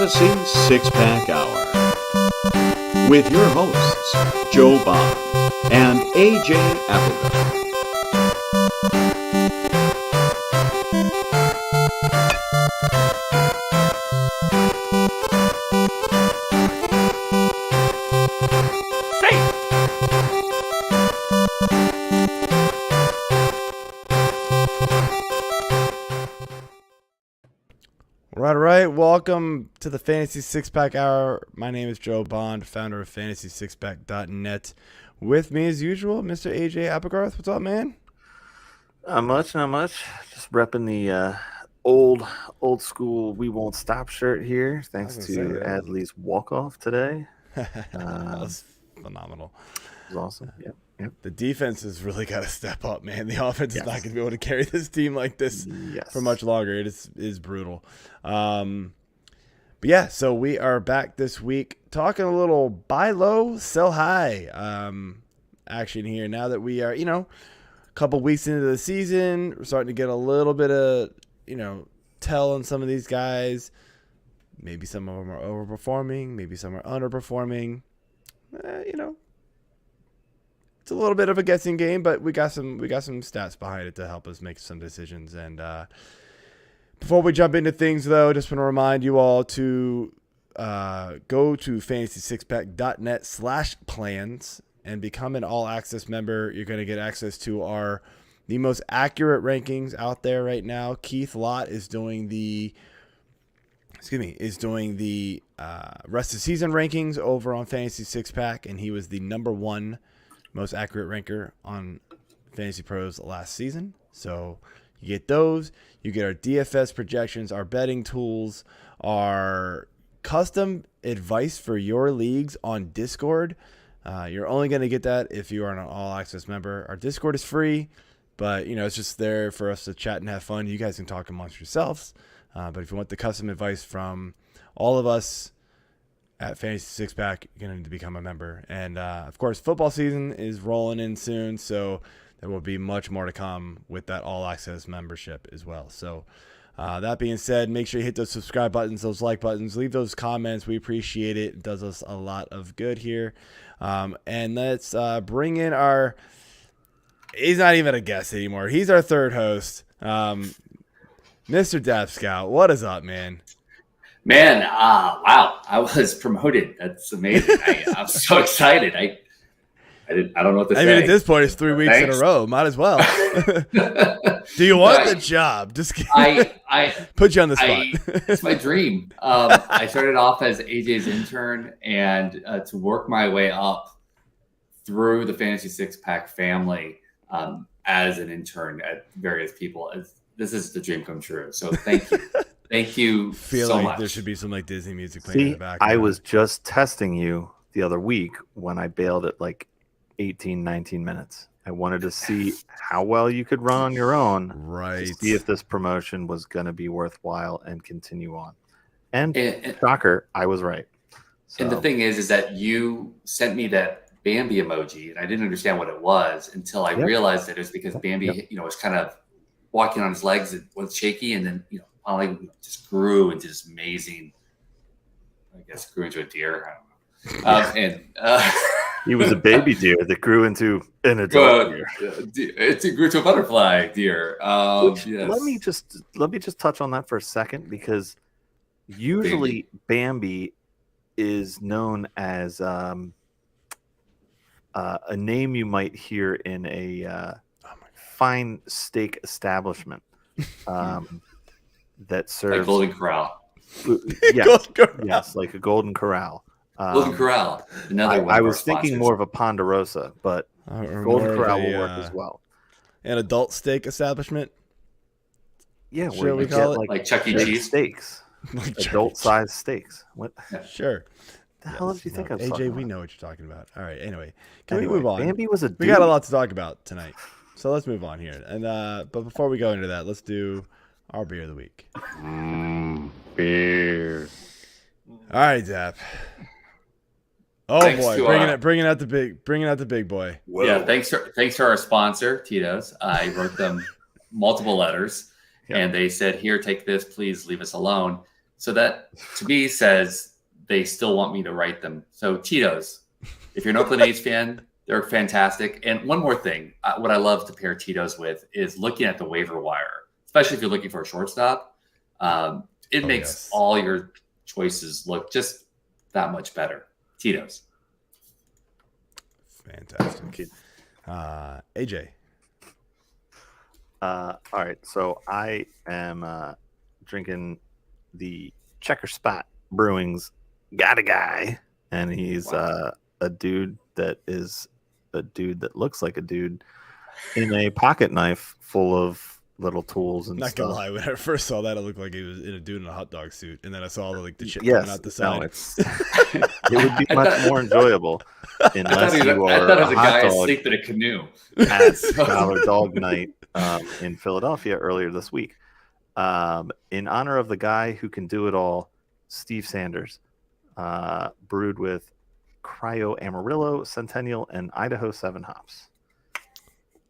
Fantasy Six-Pack Hour with your hosts, Joe Bond and AJ Applegarth. All right. Welcome to the Fantasy Six-Pack Hour. My name is Joe Bond, founder of FantasySixPack.net. With me, as usual, Mr. AJ Applegarth. What's up, man? Not much. Just repping the old school "We Won't Stop" shirt here. Thanks to Adley's walk-off today. That was phenomenal. It was awesome. Yep. The defense has really got to step up, man. The offense is not going to be able to carry this team like this for much longer. It is brutal. But yeah, so we are back this week talking a little buy low, sell high action here. Now that we are, a couple weeks into the season, we're starting to get a little bit of, tell on some of these guys. Maybe some of them are overperforming. Maybe some are underperforming. It's a little bit of a guessing game, but we got some stats behind it to help us make some decisions. And before we jump into things, though, just want to remind you all to go to fantasysixpack.net/plans and become an all-access member. You're going to get access to the most accurate rankings out there right now. Keith Lott is doing the rest of season rankings over on Fantasy Six Pack, and he was the number one most accurate ranker on Fantasy Pros last season. So you get those. You get our DFS projections, our betting tools, our custom advice for your leagues on Discord. You're only going to get that if you are an all-access member. Our Discord is free, but it's just there for us to chat and have fun. You guys can talk amongst yourselves. But if you want the custom advice from all of us at Fantasy Six Pack, you're going to need to become a member. And, of course, football season is rolling in soon, so there will be much more to come with that all-access membership as well. So that being said, make sure you hit those subscribe buttons, those like buttons. Leave those comments. We appreciate it. It does us a lot of good here. And let's bring in he's not even a guest anymore. He's our third host, Mr. DapScout. What is up, man? Man, wow! I was promoted. That's amazing. I'm so excited. I don't know what to say. I mean, at this point, it's 3 weeks in a row. Might as well. Do you want the job? Just kidding. I put you on the spot. It's my dream. I started off as AJ's intern, and to work my way up through the Fantasy Six Pack family as an intern at various people. This is the dream come true. So thank you. Thank you so much. There should be some Disney music playing in the back. I was just testing you the other week when I bailed at 18, 19 minutes. I wanted to see how well you could run on your own. Right. To see if this promotion was going to be worthwhile and continue on. And shocker, I was right. So. And the thing is that you sent me that Bambi emoji, and I didn't understand what it was until I realized that it was because Bambi, was kind of walking on his legs. It was shaky, and then, finally just grew into this amazing, grew into a deer. I don't know. He was a baby deer that grew into an adult deer. It grew to a butterfly deer. Let me just touch on that for a second, because usually Bambi is known as a name you might hear in a fine steak establishment. That serves like Golden Corral. Yes, yes, like a Golden Corral. Golden Corral. Another one. I was thinking more of a Ponderosa, but Golden Corral will work as well. An adult steak establishment. Yeah, where we call it like Chuck E. Cheese steaks, adult-sized steaks. What? Sure. The hell did you think I was AJ, we know what you're talking about. All right. Anyway, can we move on? Bambi was a dude. We got a lot to talk about tonight, so let's move on here. And but before we go into that, let's do our beer of the week. Beer. All right, Dap. Oh boy, bringing out the big boy. Whoa. Yeah, thanks to our sponsor, Tito's. I wrote them multiple letters, and they said, "Here, take this. Please leave us alone." So that to me says they still want me to write them. So Tito's, if you're an Oakland A's fan, they're fantastic. And one more thing, what I love to pair Tito's with is looking at the waiver wire, especially if you're looking for a shortstop. It makes all your choices look just that much better. Tito's. Fantastic. AJ. All right, so I am drinking the Checker Spot Brewing's Got a Guy, and he's a dude that looks like a dude in a pocket knife full of little tools and Not stuff. gonna lie, when I first saw that, it looked like he was in a dude in a hot dog suit, and then I saw the shit coming out the side. No, it would be much more enjoyable unless I thought it was a guy asleep in a canoe at Dollar Dog Night in Philadelphia earlier this week. In honor of the guy who can do it all, Steve Sanders, brewed with Cryo Amarillo, Centennial, and Idaho 7 hops.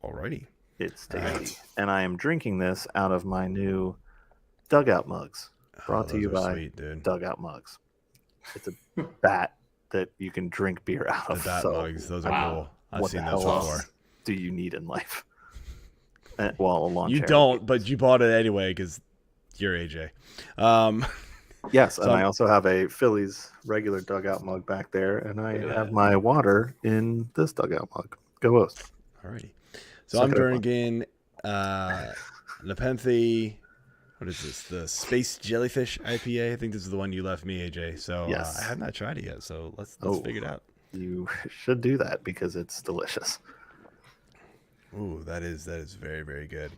Alrighty. It's tasty. And I am drinking this out of my new Dugout mugs, brought to you by Dugout Mugs. It's a bat that you can drink beer out of. The bat mugs, those are cool. I've seen those before. Do you need in life? Well, a lawn You chair. don't, but you bought it anyway because you're AJ. Yes, and I also have a Phillies regular Dugout mug back there, and I have my water in this Dugout mug. Go O's. Alrighty. So I'm drinking Nepenthe. What is this? The Space Jellyfish IPA. I think this is the one you left me, AJ. So I have not tried it yet. So let's figure it out. You should do that because it's delicious. Ooh, that is very, very good.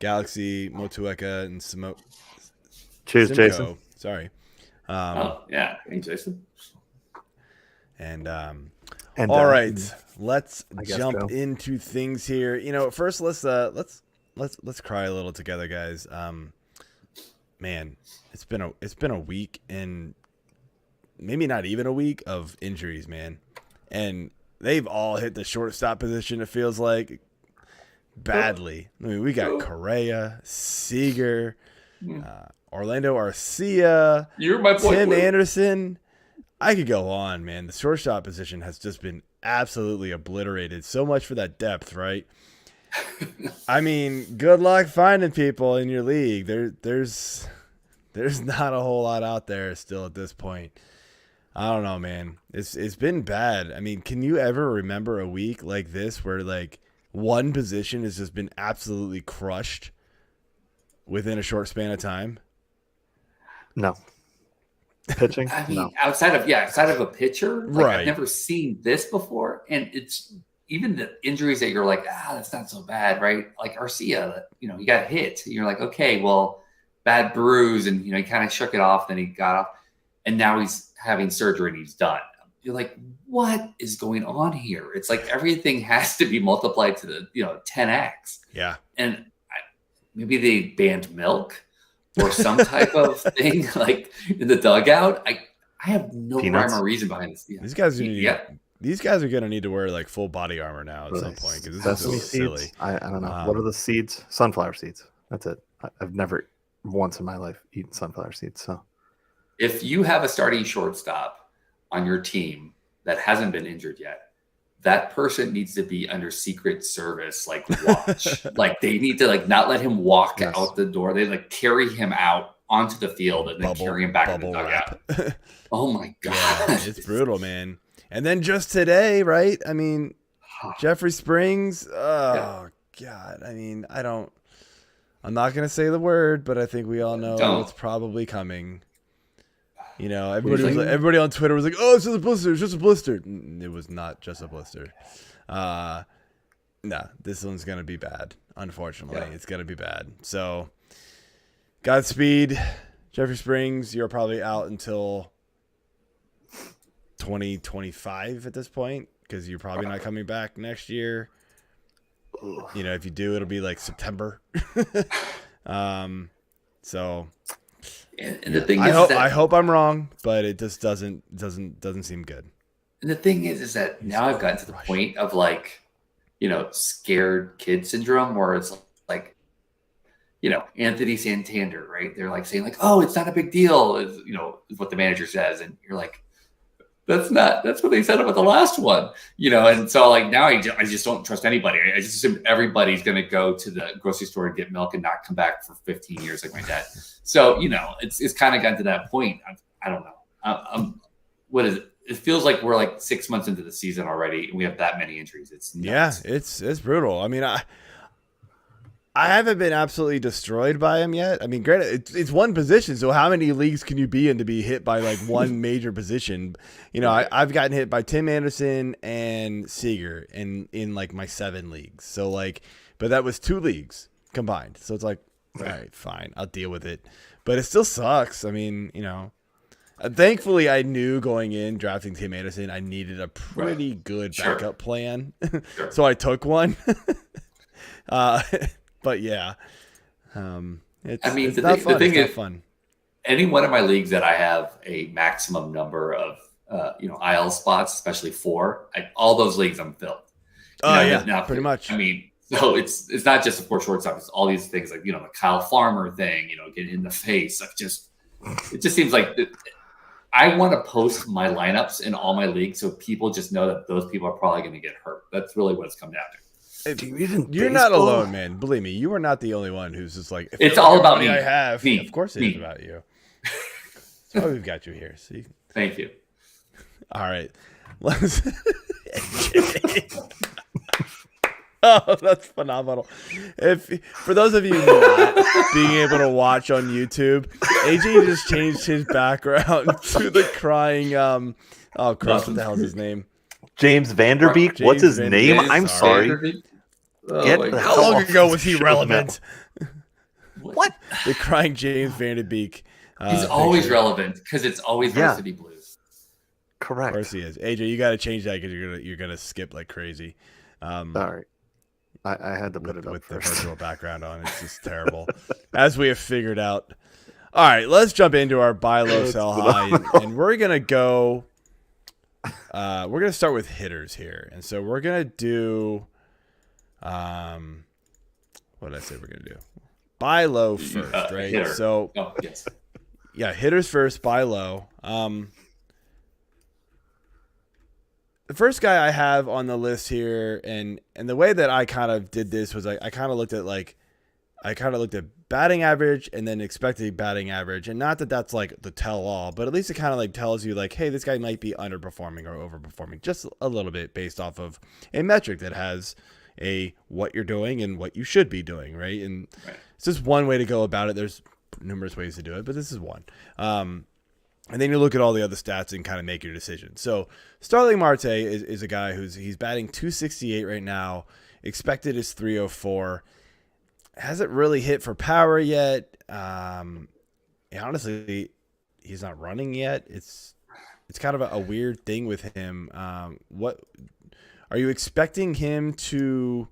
Galaxy, Motueka, and Simcoe. Cheers, Jason. Sorry. Hey, Jason. And all right, let's jump go. into things here. First let's cry a little together, guys. Man, it's been a week, and maybe not even a week of injuries, man. And they've all hit the shortstop position, it feels like, badly. I mean, we got Correa, Seager, Orlando Arcia, You're my boy, Tim Anderson. I could go on, man. The shortstop position has just been absolutely obliterated. So much for that depth, right? I mean, good luck finding people in your league. There's not a whole lot out there still at this point. I don't know, man. It's been bad. I mean, can you ever remember a week like this where like one position has just been absolutely crushed within a short span of time? No. Pitching? I mean, no. outside of a pitcher, Right. I've never seen this before. And it's even the injuries that you're like, that's not so bad, right? Like Arcia, he got hit. You're like, okay, well, bad bruise, and he kind of shook it off, then he got off, and now he's having surgery and he's done. You're like, what is going on here? It's like everything has to be multiplied to the 10x. Yeah. And maybe they banned milk or some type of thing like in the dugout. I have no rhyme or reason behind this. These guys are gonna need to wear like full body armor now at some point because this is so silly. I don't know. What are the seeds? Sunflower seeds. That's it. I've never once in my life eaten sunflower seeds. So if you have a starting shortstop on your team that hasn't been injured yet, that person needs to be under Secret Service watch. Like they need to not let him walk out the door. They carry him out onto the field and then carry him back in the dugout. Oh my god, yeah, it's brutal, man. And then just today, right? I mean, Jeffrey Springs. Oh god. I mean, I'm not gonna say the word, but I think we all know what's probably coming. Everybody on Twitter was like, "Oh, it's just a blister. It's just a blister." It was not just a blister. This one's gonna be bad. Unfortunately, it's gonna be bad. So, Godspeed, Jeffrey Springs. You're probably out until 2025 at this point because you're probably not coming back next year. If you do, it'll be like September. So. And the thing I hope I'm wrong, but it just doesn't seem good. And the thing is that now I've gotten to the point of scared kid syndrome where it's like Anthony Santander, right? They're like saying like, oh, it's not a big deal, is what the manager says. And you're like, that's what they said about the last one, And so like now I just don't trust anybody. I just assume everybody's going to go to the grocery store and get milk and not come back for 15 years like my dad. So, it's kind of gotten to that point. I don't know. What is it? It feels like we're like 6 months into the season already, and we have that many injuries. It's nuts. Yeah, it's brutal. I mean, I haven't been absolutely destroyed by him yet. I mean, granted, it's one position, so how many leagues can you be in to be hit by like one major position? I've gotten hit by Tim Anderson and Seager in like my 7 leagues. So like, but that was 2 leagues combined. So it's like, all right, fine, I'll deal with it. But it still sucks. I mean, thankfully, I knew going in drafting Tim Anderson, I needed a pretty good backup plan. So I took one. But yeah, it's not fun. The thing is, is, fun. Any one of my leagues that I have a maximum number of, IL spots, especially 4, all those leagues I'm filled. Now, pretty much. I mean, so it's not just the 4 shortstop. It's all these things like, the Kyle Farmer thing, getting in the face. It just seems like I want to post my lineups in all my leagues so people just know that those people are probably going to get hurt. That's really what it's come down to. You're not alone, man. Believe me, you are not the only one who's just like, it's all about me. I have. Me. Of course it is about you. That's why we've got you here. See? Thank you. All right. Oh, that's phenomenal. For those of you not being able to watch on YouTube, AJ just changed his background to the crying what the hell's his name? James Vanderbeek? What's his name? I'm sorry. How long ago was he relevant? What? The crying James Vanderbeek. He's always relevant because it's always Varsity Blues. Correct. Of course he is. AJ, you got to change that because you're gonna skip like crazy. Sorry. I had to put it up with first. The virtual background on. It's just terrible, as we have figured out. All right, let's jump into our buy low, sell high, and we're gonna go. We're gonna start with hitters here, and so we're gonna do. What did I say we're gonna do? Buy low first, right? Hitter. So, yes. Yeah, hitters first, buy low. The first guy I have on the list here, and the way that I kind of did this was I kind of looked at batting average and then expected batting average, and not that that's like the tell all, but at least it kind of like tells you like, hey, this guy might be underperforming or overperforming just a little bit based off of a metric that has a what you're doing and what you should be doing, right? And it's just one way to go about it. There's numerous ways to do it, but this is one. And then you look at all the other stats and kind of make your decision. So Starling Marte is a guy he's batting .268 right now. Expected is .304. Hasn't really hit for power yet. Honestly, he's not running yet. It's kind of a weird thing with him. What are you expecting him to?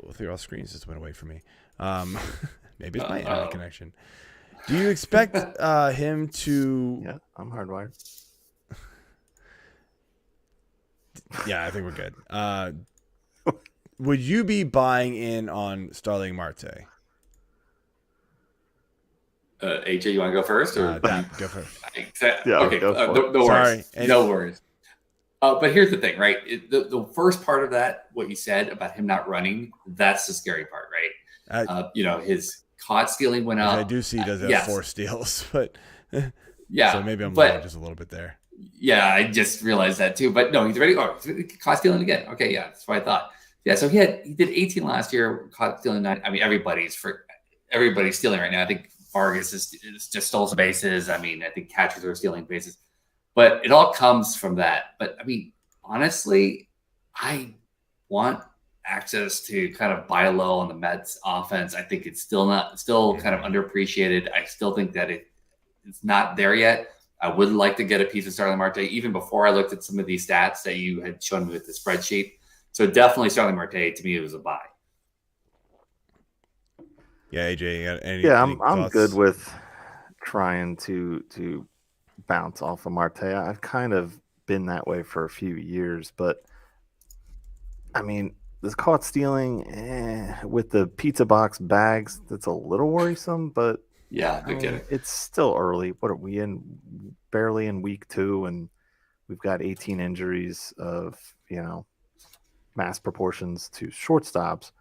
Both your all screens just went away from me. Maybe it's my internet connection. Do you expect him to? Yeah, I'm hardwired. Yeah, I think we're good. Would you be buying in on Starling Marte? AJ, you want to go first? Or go first. Yeah, okay, go for it. No Sorry. worries. No worries. But here's the thing, right? The first part of that, what you said about him not running, that's the scary part, right? His caught stealing went up. I do see he does have 4 steals, but yeah. So maybe I'm lying just a little bit there. Yeah, I just realized that too. But no, he's ready. Oh, caught stealing again. Okay, yeah, that's what I thought. Yeah, so he did 18 last year, caught stealing 9. I mean, everybody's stealing right now. I think Vargas is just stole some bases. I mean, I think catchers are stealing bases. But it all comes from that. But I mean, honestly, I want access to kind of buy low on the Mets offense. I think it's still kind of underappreciated. I still think that it's not there yet. I would like to get a piece of Starling Marte even before I looked at some of these stats that you had shown me with the spreadsheet. So definitely Starling Marte, to me, it was a buy. Yeah, AJ, you got any I'm good with trying to bounce off of Marte. I've kind of been that way for a few years, but I mean, this caught stealing with the pizza box bags. That's a little worrisome, but Yeah, no kidding. it's still early. What are we in? Barely in week 2, and we've got 18 injuries of mass proportions to shortstops.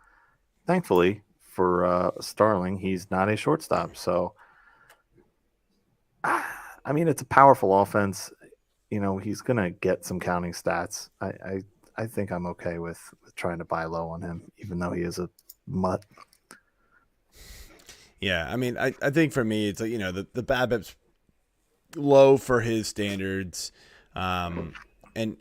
Thankfully for Starling, he's not a shortstop. So, I mean, it's a powerful offense. He's gonna get some counting stats. I think I'm okay with trying to buy low on him, even though he is a mutt. Yeah, I mean, I think for me, it's like, the BABIP's low for his standards, and I don't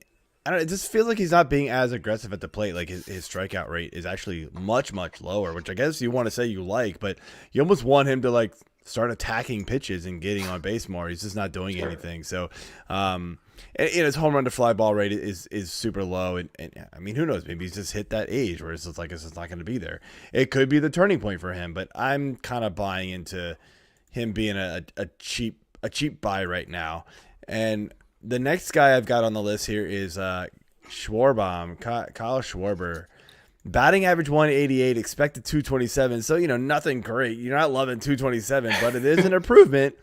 know, it just feels like he's not being as aggressive at the plate. Like his strikeout rate is actually much, much lower, which I guess you want to say you like, but you almost want him to like start attacking pitches and getting on base more. He's just not doing anything. So, and his home run to fly ball rate is super low. And I mean, who knows? Maybe he's just hit that age where it's just like, it's just not going to be there. It could be the turning point for him, but I'm kind of buying into him being a cheap buy right now. And the next guy I've got on the list here is Schwarber, Kyle Schwarber. Batting average 188, expected 227. So, nothing great. You're not loving 227, but it is an improvement.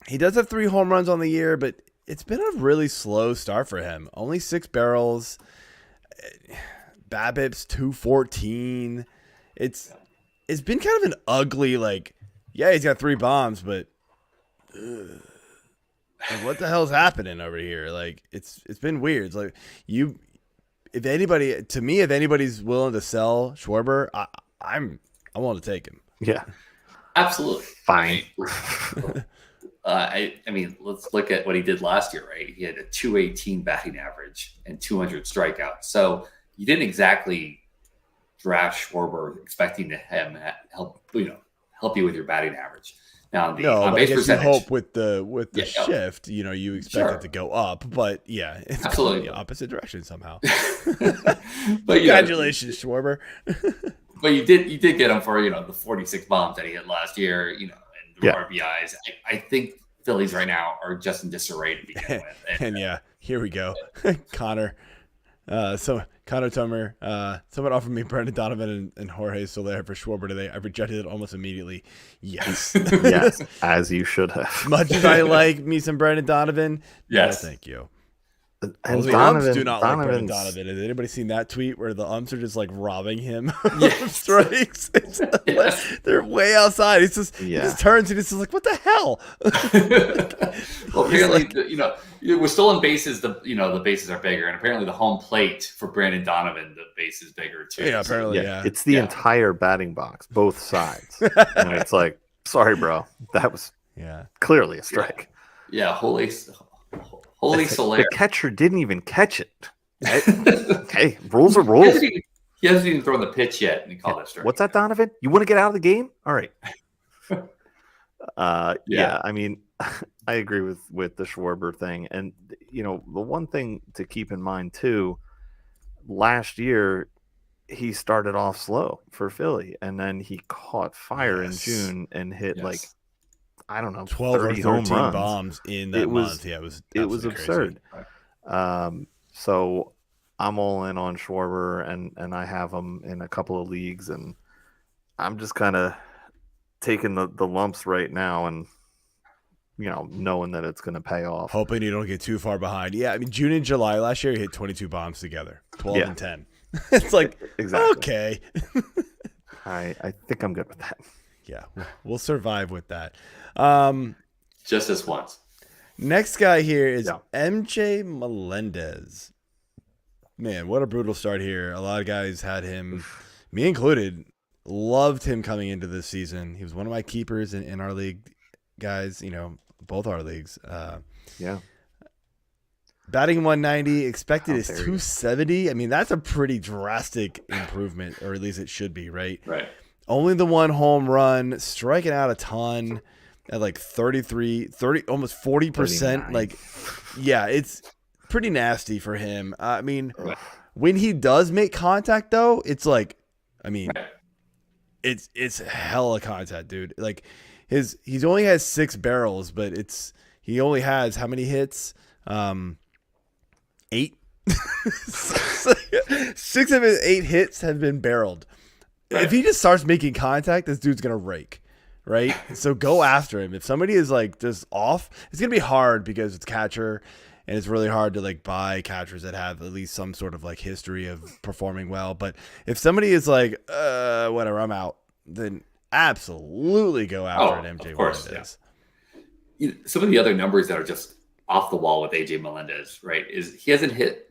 He does have 3 home runs on the year, but it's been a really slow start for him. Only 6 barrels. BABIP's 214. It's been kind of an ugly, like, yeah, he's got 3 bombs, but like, what the hell's happening over here? Like, it's been weird. It's like if anybody's willing to sell Schwarber, I'm willing to take him. Yeah, absolutely. Fine. I mean, let's look at what he did last year, right? He had a 218 batting average and 200 strikeouts. So you didn't exactly draft Schwarber expecting him to help you with your batting average. Now, the on base percentage, you hope with the shift, you expect it to go up, but yeah, it's absolutely going the opposite direction somehow. But congratulations, Schwarber. But you did get him for the 46 bombs that he hit last year, and the RBIs. I think Phillies right now are just in disarray to begin with. And yeah, here we go, Connor. Connor Tummer, someone offered me Brendan Donovan and Jorge Soler for Schwarber today. I rejected it almost immediately. Yes. Yes, as you should have. Much as I like me some Brendan Donovan, yes, no, thank you. And the umps do not like Brendan Donovan. Has anybody seen that tweet where the umps are just like robbing him of strikes? They're way outside. He just turns and it's just like, what the hell? Well, apparently, we're still in bases. The bases are bigger, and apparently the home plate for Brandon Donovan, the base is bigger too. Yeah, apparently, yeah. It's the entire batting box, both sides, and it's like, sorry, bro, that was clearly a strike. Yeah, holy Soler. The catcher didn't even catch it. Hey, rules are rules. He hasn't even thrown the pitch yet, and he called it strike. What's that, Donovan? You want to get out of the game? All right. Yeah, I mean, I agree with the Schwarber thing. And, the one thing to keep in mind, too, last year, he started off slow for Philly, and then he caught fire in June and hit, like, I don't know, 12 or 13 home runs. Bombs in that month. Yeah, it was absurd. So I'm all in on Schwarber, and I have him in a couple of leagues, and I'm just kind of taking the lumps right now and, knowing that it's going to pay off. Hoping you don't get too far behind. Yeah, I mean, June and July last year, he hit 22 bombs together, 12 and 10. It's like, exactly. Okay. I think I'm good with that. Yeah, we'll survive with that. Just this once. Next guy here is MJ Melendez. Man, what a brutal start here. A lot of guys had him, me included, loved him coming into this season. He was one of my keepers in our league, guys, both our leagues. Batting 190, expected is 270. I mean, that's a pretty drastic improvement, or at least it should be, right? Right. Only the 1 home run, striking out a ton at like 30, almost 40%. Like, yeah, it's pretty nasty for him. I mean, when he does make contact, though, it's like, I mean, it's hella contact, dude. Like, he's only has 6 barrels, but he only has how many hits? 8. 6 of his 8 hits have been barreled. Right. If he just starts making contact, this dude's gonna rake, right? So go after him. If somebody is like just off, it's gonna be hard because it's catcher, and it's really hard to like buy catchers that have at least some sort of like history of performing well. But if somebody is like, whatever, I'm out, then absolutely go after it, MJ Melendez. Yeah. Some of the other numbers that are just off the wall with AJ Melendez, right, is he hasn't hit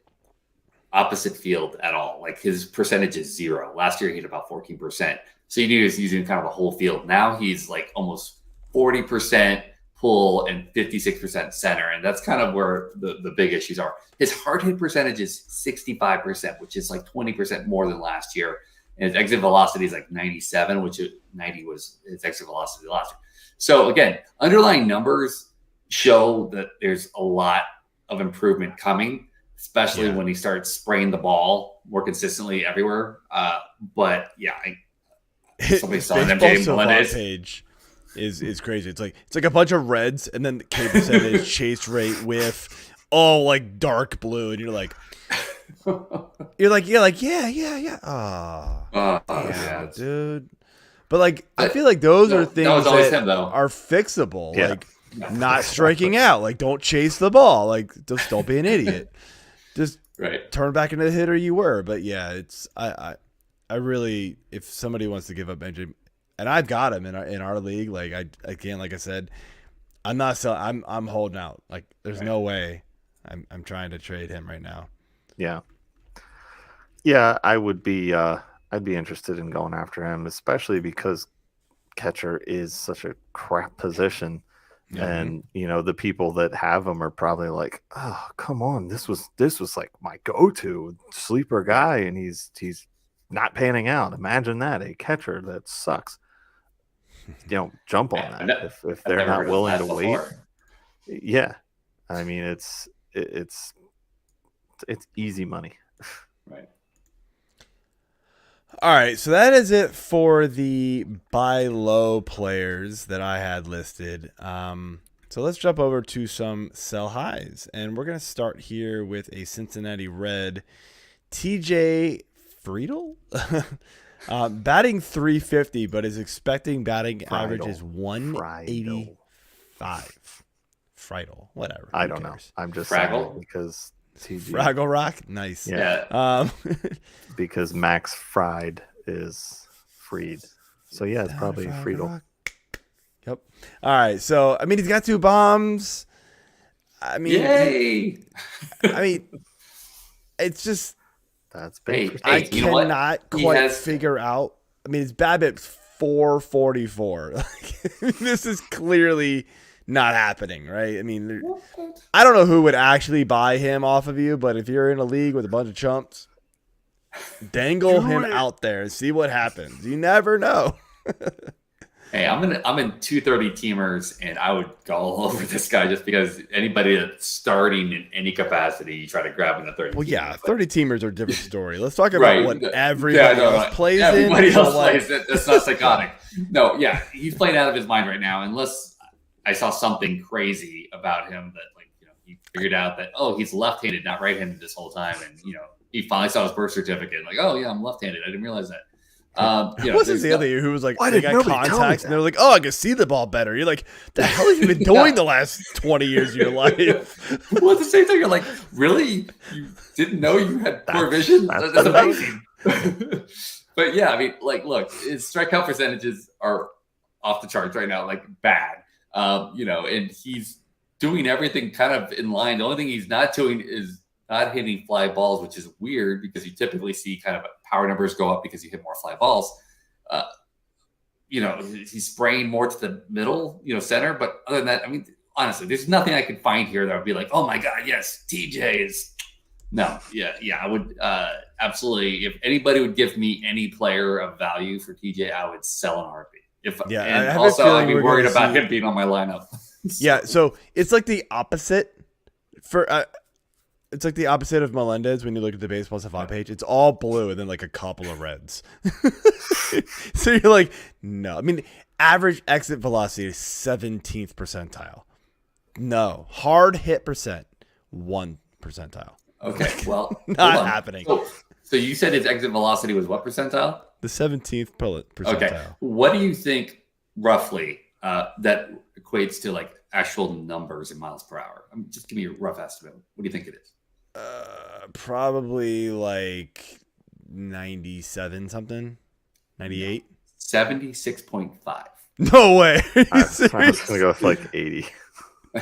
opposite field at all. Like his percentage is 0. Last year he hit about 14%. So you knew he was using kind of a whole field. Now he's like almost 40% pull and 56% center. And that's kind of where the big issues are. His hard hit percentage is 65%, which is like 20% more than last year. And his exit velocity is like 97, which 90 was his exit velocity last year. So again, underlying numbers show that there's a lot of improvement coming, especially when he starts spraying the ball more consistently everywhere. But yeah, somebody saw an MJ Melendez page is crazy. It's like a bunch of reds and then the K percentage, chase rate, whiff, all like dark blue, and you're like, yeah. Yeah, dude. But like, I feel like those are things that are fixable. Yeah. Like not striking out. Like don't chase the ball. Like just don't be an idiot. Just turn back into the hitter you were. But yeah, it's I really, if somebody wants to give up MJ, and I've got him in our league. Like I can't, like I said, I'm not selling. I'm holding out. Like there's no way I'm trying to trade him right now. Yeah, I would be. I'd be interested in going after him, especially because catcher is such a crap position. Mm-hmm. And the people that have him are probably like, oh, come on, this was like my go-to sleeper guy, and he's not panning out. Imagine that, a catcher that sucks. Jump on that if they're not willing to wait. Yeah, I mean it's easy money. Right. All right, so that is it for the buy low players that I had listed. So let's jump over to some sell highs, and we're going to start here with a Cincinnati Red, TJ Friedl, batting .350, but his expecting batting average is 185. Friedl, whatever. I don't know. I'm just saying because. Fraggle Rock, nice. Yeah. Because Max Fried is freed, so yeah, it's probably Friedl. Yep. All right, so I mean, he's got 2 bombs. I mean, yay! It's just that's big. I cannot quite figure out. I mean, his BABIP's 444. This is clearly not happening, right? I mean, I don't know who would actually buy him off of you, but if you're in a league with a bunch of chumps, dangle him out there and see what happens. You never know. Hey, I'm in 230 teamers, and I would go all over this guy just because anybody that's starting in any capacity, you try to grab in the 30. Well, yeah, 30 teamers are a different story. Let's talk about what everybody else plays in. Everybody else plays. That's not psychotic. No, yeah, he's playing out of his mind right now, unless I saw something crazy about him that he figured out that, he's left-handed, not right-handed this whole time. And, he finally saw his birth certificate. Like, oh yeah, I'm left-handed. I didn't realize that. Wasn't the other year who was like, they got contacts and they're like, oh, I can see the ball better. You're like, the hell have you been doing the last 20 years of your life? Well, at the same time, you're like, really? You didn't know you had poor vision? That's amazing. But yeah, I mean, like, look, his strikeout percentages are off the charts right now, like bad. And he's doing everything kind of in line. The only thing he's not doing is not hitting fly balls, which is weird because you typically see kind of power numbers go up because you hit more fly balls. He's spraying more to the middle, center. But other than that, I mean, honestly, there's nothing I could find here that would be like, oh my God, yes, TJ is. No, yeah, I would absolutely. If anybody would give me any player of value for TJ, I would sell an heartbeat. I'd be worried about him being on my lineup. Yeah, so it's like the opposite for. It's like the opposite of Melendez when you look at the baseball stuff page. It's all blue and then like a couple of reds. So you're like, no. I mean, average exit velocity is 17th percentile. No. Hard hit percent, 1 percentile. Okay, well, Not happening. So you said his exit velocity was what percentile? The 17th percentile. Okay. What do you think roughly that equates to like actual numbers in miles per hour? Just give me a rough estimate. What do you think it is? Probably like 97 something. 98. 76.5. No way. I was going to go with like 80.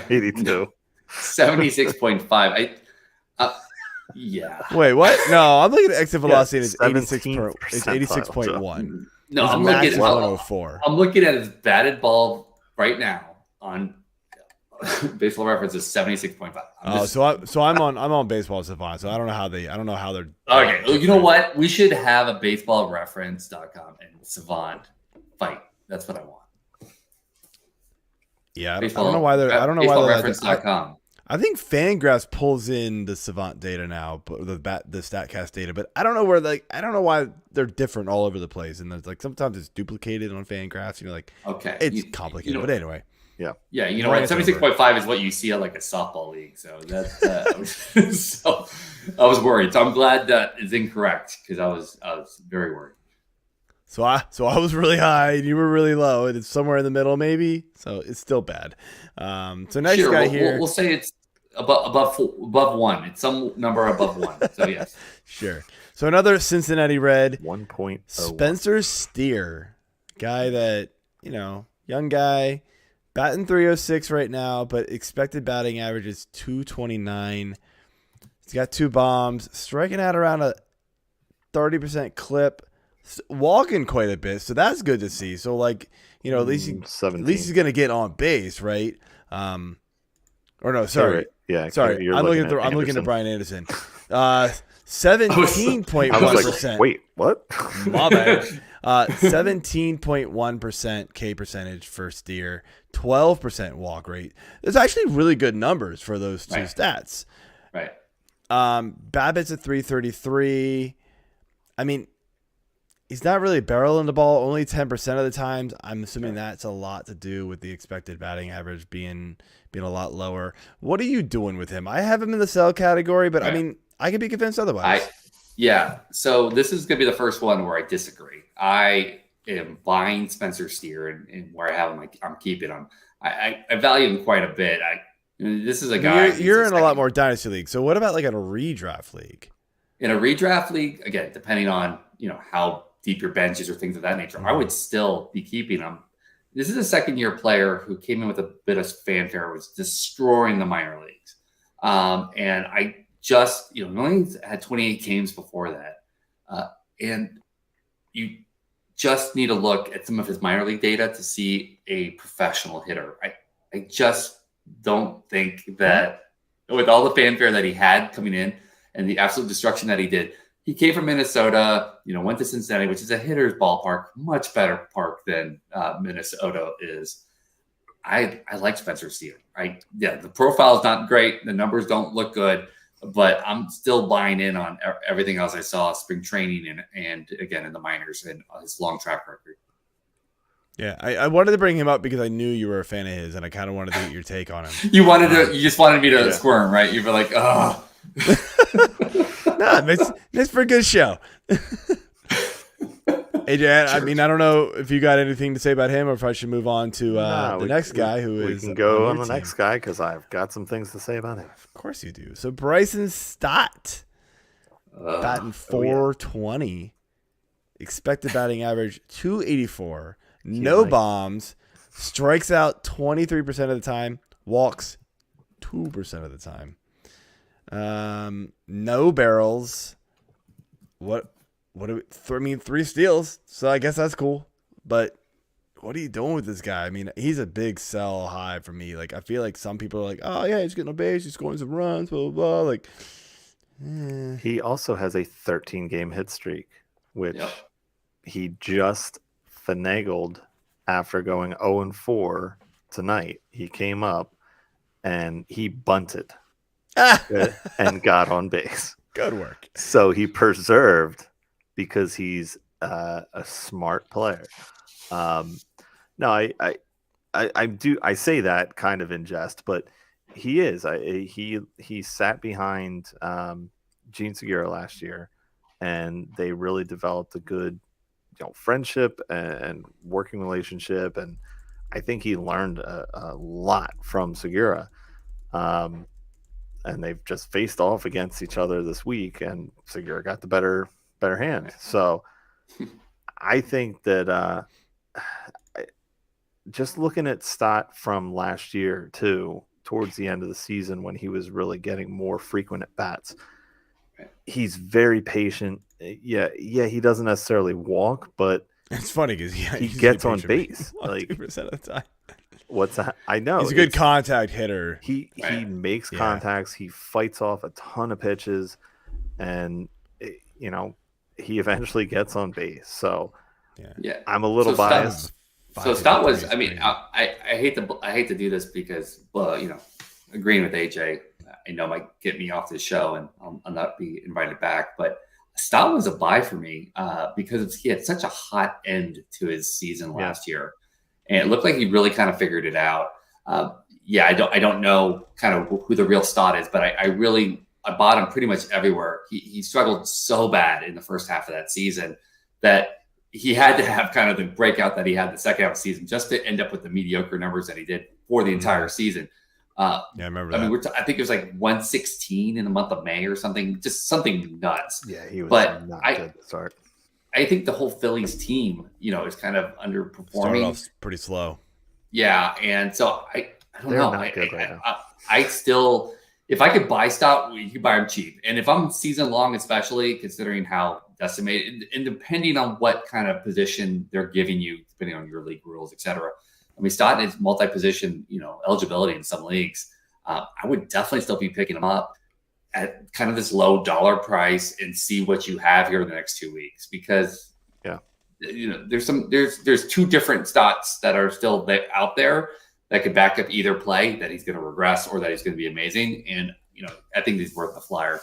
82. 76.5. Yeah. Wait, what? No, I'm looking at exit velocity and it's 17th it's 86.1. No, His I'm max looking is at 104. I'm looking at his batted ball right now on Baseball Reference is 76.5. So I'm on Baseball Savant, so I don't know how they're okay. Well, you know what? We should have a baseballreference.com and Savant fight. That's what I want. Yeah, I don't know why they're baseballreference.com. I think Fangraphs pulls in the Savant data now, but the Statcast data, but I don't know why they're different all over the place. And there's like sometimes it's duplicated on Fangraphs. You're like, okay, it's complicated, but anyway. Yeah. You know what? 76.5 is what you see at like a softball league. So that's so I was worried. So I'm glad that is incorrect because I was very worried. So I was really high and you were really low, and it's somewhere in the middle maybe. So it's still bad. So next guy here, we'll say it's above one. It's some number above one. So yes, sure. So another Cincinnati Red, 1.01. Spencer Steer, guy that young guy, batting 306 right now, but expected batting average is 229. He's got 2 bombs, striking out around a 30% clip. Walking quite a bit, so that's good to see. So at least he's gonna get on base, right? Or no, sorry, yeah, sorry. I'm looking at Brian Anderson. 17.1%. Wait, what? My bad. 17.1% K percentage for Steer, 12% walk rate. There's actually really good numbers for those two stats. Right. BABIP's at 333. I mean, he's not really barreling the ball only 10% of the times. I'm assuming that's a lot to do with the expected batting average being a lot lower. What are you doing with him? I have him in the sell category, but I mean, I could be convinced otherwise. So this is going to be the first one where I disagree. I am buying Spencer Steer, and where I have him, I'm keeping him. I value him quite a bit. This is a guy. You're in a lot more dynasty leagues. So what about like in a redraft league? In a redraft league, again, depending on how deep your bench is or things of that nature, I would still be keeping him. This is a second-year player who came in with a bit of fanfare, was destroying the minor leagues. And I just, only had 28 games before that. And you just need to look at some of his minor league data to see a professional hitter. I just don't think that with all the fanfare that he had coming in and the absolute destruction that he did, he came from Minnesota, went to Cincinnati, which is a hitter's ballpark, much better park than Minnesota is. I like Spencer Steer. The profile is not great. The numbers don't look good, but I'm still buying in on everything else I saw, spring training and again in the minors and his long track record. Yeah, I wanted to bring him up because I knew you were a fan of his, and I kind of wanted to get your take on him. You just wanted me to squirm, right? You were like, oh. No, it's for a good show. AJ, I mean, I don't know if you got anything to say about him or if I should move on to the next guy who is. We can go on the next guy because I've got some things to say about him. Of course you do. So Bryson Stott, batting 420, expected batting average 284, no bombs, strikes out 23% of the time, walks 2% of the time. No barrels. What do we, 3 steals, so I guess that's cool. But what are you doing with this guy? I mean, he's a big sell high for me. Like, I feel like some people are like, oh yeah, he's getting on base, he's scoring some runs, blah blah blah. Like, he also has a 13-game hit streak, which he just finagled after going 0-4 tonight. He came up and he bunted and got on base. Good work. So he preserved because he's a smart player. No, I say that kind of in jest, but He is. He sat behind Gene Segura last year, and they really developed a good, friendship and working relationship. And I think he learned a lot from Segura. And they've just faced off against each other this week, and Segura got the better hand. So I think that just looking at Stott from last year too, towards the end of the season when he was really getting more frequent at bats, he's very patient. Yeah, he doesn't necessarily walk, but it's funny because he gets on base like 2% of the time. What's that? I know he's a good contact hitter. He makes contacts. He fights off a ton of pitches, and he eventually gets on base. So I'm a little biased. So Stott was. I mean, I hate to do this because, agreeing with AJ, I know might get me off the show and I'll not be invited back. But Stott was a buy for me because he had such a hot end to his season last year. And it looked like he really kind of figured it out. I don't know kind of who the real Stott is, but I bought him pretty much everywhere. He struggled so bad in the first half of that season that he had to have kind of the breakout that he had the second half of the season just to end up with the mediocre numbers that he did for the entire season. I remember that. I mean, I think it was like 116 in the month of May or something, just something nuts. Yeah, he was not good to start. I think the whole Phillies team, is kind of underperforming. Started off pretty slow. Yeah, and so I don't know. Not good right now. I still, if I could buy Stott, you could buy him cheap. And if I'm season long, especially considering how decimated, and depending on what kind of position they're giving you, depending on your league rules, etc. I mean, Stott is multi-position, eligibility in some leagues. I would definitely still be picking him up at kind of this low dollar price and see what you have here in the next 2 weeks, because there's two different Stotts that are still out there that could back up either play that he's going to regress or that he's going to be amazing. And, I think he's worth the flyer.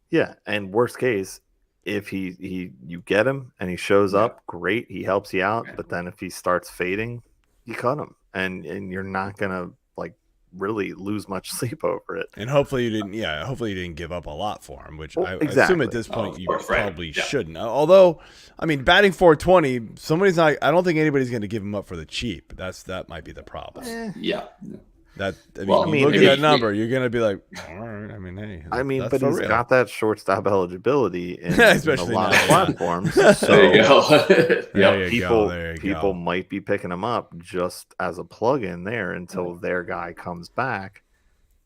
Yeah. And worst case, if you get him and he shows up, great. He helps you out. But then if he starts fading, you cut him and you're not going to really lose much sleep over it. And hopefully you didn't give up a lot for him, which I assume at this point you probably shouldn't. Although, I mean, batting 420, I don't think anybody's going to give him up for the cheap. That might be the problem. Look at that number, you're going to be like, all right, I mean, hey. But he's got that shortstop eligibility in especially a lot of platforms. So there you go. people might be picking him up just as a plug-in there until their guy comes back.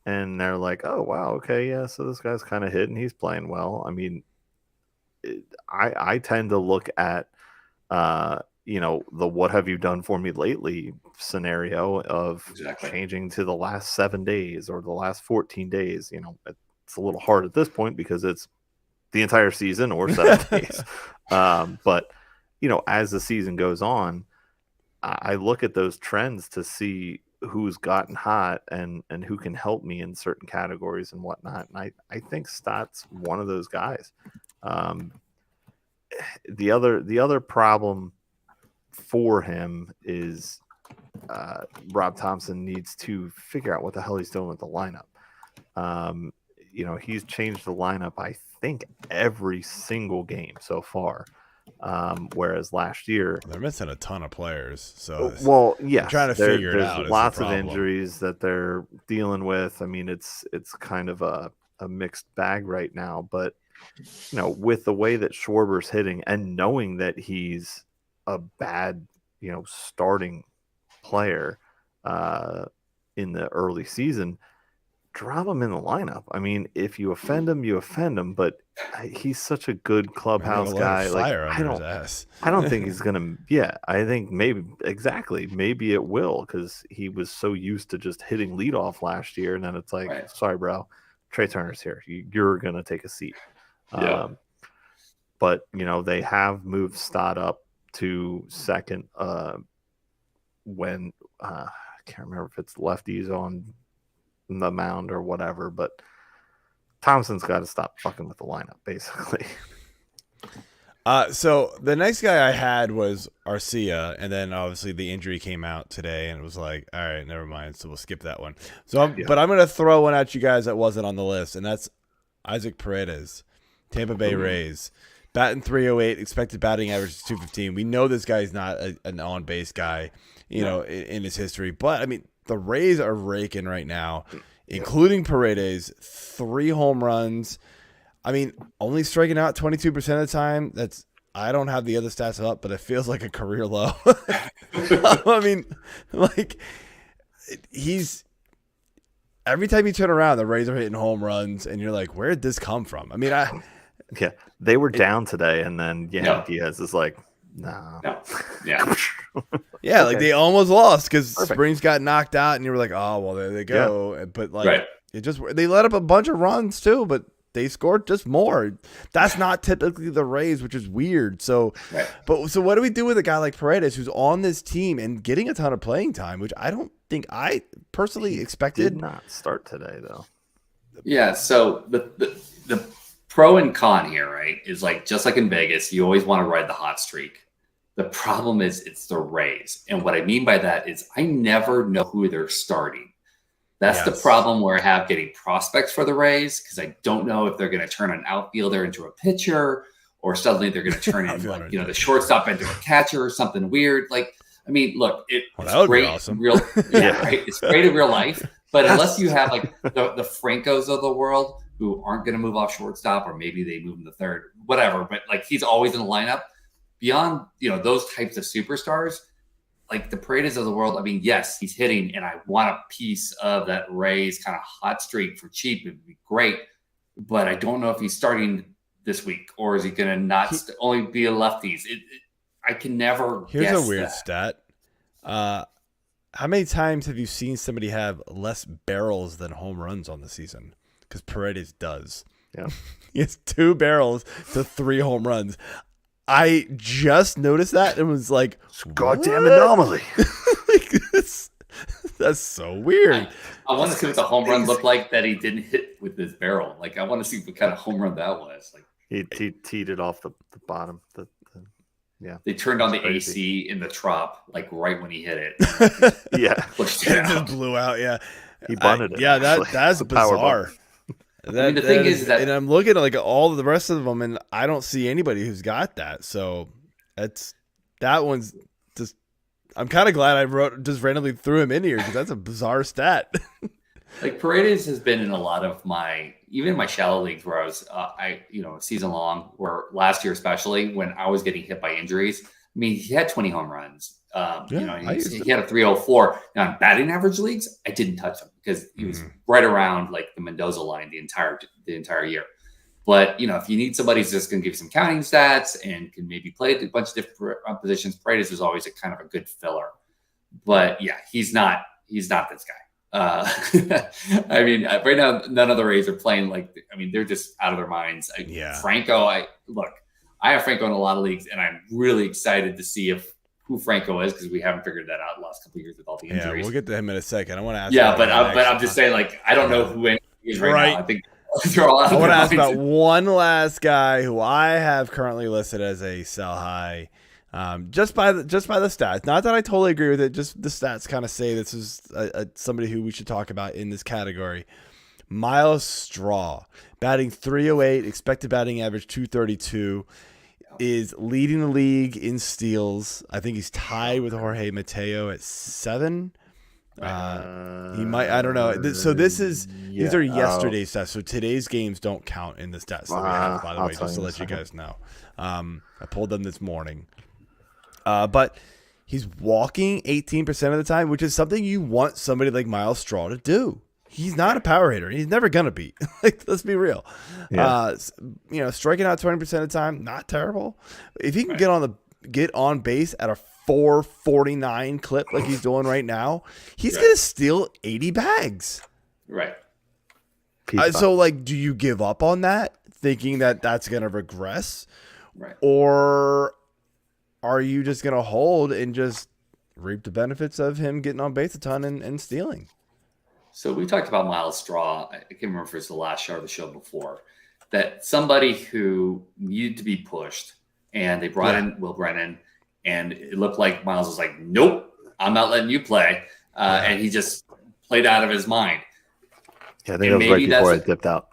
And they're like, oh, wow, okay, yeah, so this guy's kind of hitting. He's playing well. I mean, I tend to look at the what have you done for me lately scenario of changing to the last 7 days or the last 14 days. It's a little hard at this point because it's the entire season or 7 days. But, as the season goes on, I look at those trends to see who's gotten hot and who can help me in certain categories and whatnot. And I think Stott's one of those guys. The other problem for him is Rob Thompson needs to figure out what the hell he's doing with the lineup. He's changed the lineup, I think, every single game so far. Whereas last year they're missing a ton of players. So trying to figure it out. There's lots of injuries that they're dealing with. I mean, it's kind of a mixed bag right now. But with the way that Schwarber's hitting and knowing that he's a bad, starting player in the early season, drop him in the lineup. I mean, if you offend him, you offend him, but he's such a good clubhouse guy. I don't think he's gonna. Yeah, I think maybe it will, because he was so used to just hitting leadoff last year, and then it's like, sorry, bro, Trey Turner's here. You're gonna take a seat. But they have moved Stott up to second when I can't remember if it's lefties on the mound or whatever, but Thompson's got to stop fucking with the lineup, basically. So the next guy I had was Arcia, and then obviously the injury came out today, and it was like, all right, never mind. So we'll skip that one. But I'm gonna throw one at you guys that wasn't on the list, and that's Isaac Paredes, Tampa Bay Rays, batting 308, expected batting average is 215. We know this guy's not an on base guy, in his history, but I mean the Rays are raking right now, including Paredes, 3 home runs. I mean, only striking out 22% of the time. I don't have the other stats up, but it feels like a career low. I mean, like every time you turn around, the Rays are hitting home runs, and you're like, where did this come from? I mean, they were down today, and then Diaz is like, nah. No. Yeah. Yeah, like they almost lost because Springs got knocked out, and you were like, oh, well, there they go. Yeah. But like, they let up a bunch of runs too, but they scored just more. That's not typically the Rays, which is weird. So, so what do we do with a guy like Paredes who's on this team and getting a ton of playing time, which I don't think I personally expected? Did not start today though. Yeah. So the pro and con here, right, is like just like in Vegas, you always want to ride the hot streak. The problem is it's the Rays, and what I mean by that is I never know who they're starting. That's the problem where I have getting prospects for the Rays, because I don't know if they're going to turn an outfielder into a pitcher, or suddenly they're going to turn in the shortstop into a catcher or something weird. Like, I mean, look, it's great, awesome. Right? It's great in real life, but unless you have like the Francos of the world who aren't going to move off shortstop, or maybe they move in the third, whatever. But like he's always in the lineup. Beyond those types of superstars, like the Paredes of the world, I mean, yes, he's hitting, and I want a piece of that Rays kind of hot streak for cheap. It would be great, but I don't know if he's starting this week, or is he going to not only be a lefties? I can never. Here's a weird stat. How many times have you seen somebody have less barrels than home runs on the season? Because Paredes does. Yeah, he has 2 barrels to 3 home runs. I just noticed that and was like, goddamn anomaly. That's so weird. I want to see what the home run looked like that he didn't hit with his barrel. Like, I want to see what kind of home run that was. Like, he teed it off the bottom. They turned on the AC in the trop, like right when he hit it. Pushed it just blew out. Yeah. He bunted it. Yeah, that's bizarre. The thing is that, and I'm looking at like all of the rest of them, and I don't see anybody who's got that. So that one's just. I'm kind of glad I just randomly threw him in here because that's a bizarre stat. Like Paredes has been in a lot of even my shallow leagues where I was, season long, where last year especially when I was getting hit by injuries. I mean, he had 20 home runs. He had a 304. Now in batting average leagues, I didn't touch him because he was right around like the Mendoza line the entire year. But if you need somebody who's just going to give you some counting stats and can maybe play a bunch of different positions, Paredes is always a kind of a good filler. But yeah, he's not this guy. I mean, right now none of the Rays are playing they're just out of their minds. Franco, I have Franco in a lot of leagues, and I'm really excited to see who Franco is, because we haven't figured that out the last couple of years with all the injuries. Yeah, we'll get to him in a second. I want to ask. Yeah, but I'm just saying, like, I don't know who he is right now. I think they're all out of their minds. I want to ask about one last guy who I have currently listed as a sell high, just by the stats. Not that I totally agree with it. Just the stats kind of say this is somebody who we should talk about in this category. Myles Straw, batting 308, expected batting average 232. Is leading the league in steals. I think he's tied with Jorge Mateo at 7. He might. I don't know. So these are yesterday's stats. So today's games don't count in the stats that we have. By the way, just to let you guys know, I pulled them this morning. But he's walking 18% of the time, which is something you want somebody like Myles Straw to do. He's not a power hitter. He's never gonna be. Like, let's be real. Yeah. Striking out 20% of the time, not terrible. If he can get on base at a 449 clip like he's doing right now, he's gonna steal 80 bags. Right. So, like, do you give up on that, thinking that that's gonna regress, right? Or are you just gonna hold and just reap the benefits of him getting on base a ton and stealing? So we talked about Myles Straw. I can't remember if it was the last show or the show before, that somebody who needed to be pushed and they brought in Will Brennan, and it looked like Myles was like, nope, I'm not letting you play. And he just played out of his mind. Yeah, I think that was right before I dipped out.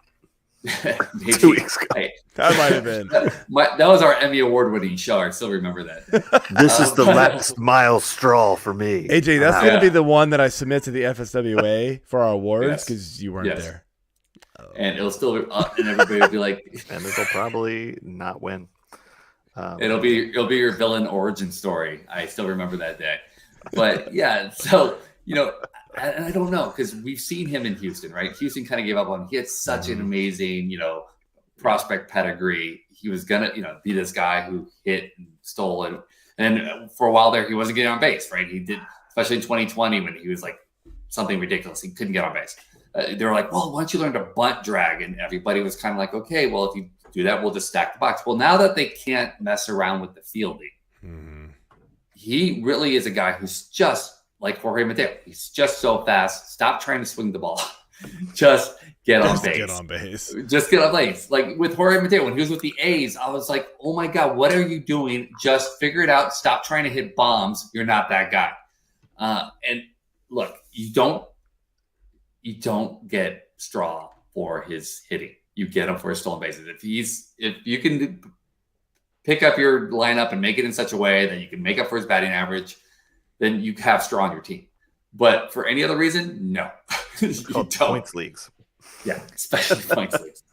2 weeks ago. That might have been. That was our Emmy Award-winning show. I still remember that. This is the last Myles Straw for me. AJ, that's going to be the one that I submit to the FSWA for our awards because you weren't there. And it'll still, and everybody will be like, and it'll probably not win. It'll be your villain origin story. I still remember that day. But yeah, so I don't know, because we've seen him in Houston, right? Houston kind of gave up on him. He had such an amazing, prospect pedigree. He was gonna, be this guy who hit and stole, and for a while there, he wasn't getting on base, right? He did, especially in 2020 when he was like something ridiculous. He couldn't get on base. They were like, well, why don't you learn to bunt drag? And everybody was kind of like, okay, well, if you do that, we'll just stack the box. Well, now that they can't mess around with the fielding, he really is a guy who's just like Jorge Mateo. He's just so fast. Stop trying to swing the ball. Just get on base. Just get on base. Like with Jorge Mateo, when he was with the A's, I was like, oh my God, what are you doing? Just figure it out. Stop trying to hit bombs. You're not that guy. And look, you don't get Straw for his hitting. You get him for his stolen bases. If you can pick up your lineup and make it in such a way that you can make up for his batting average, then you have Straw on your team. But for any other reason, no. You don't. Points leagues. Yeah, especially points leagues.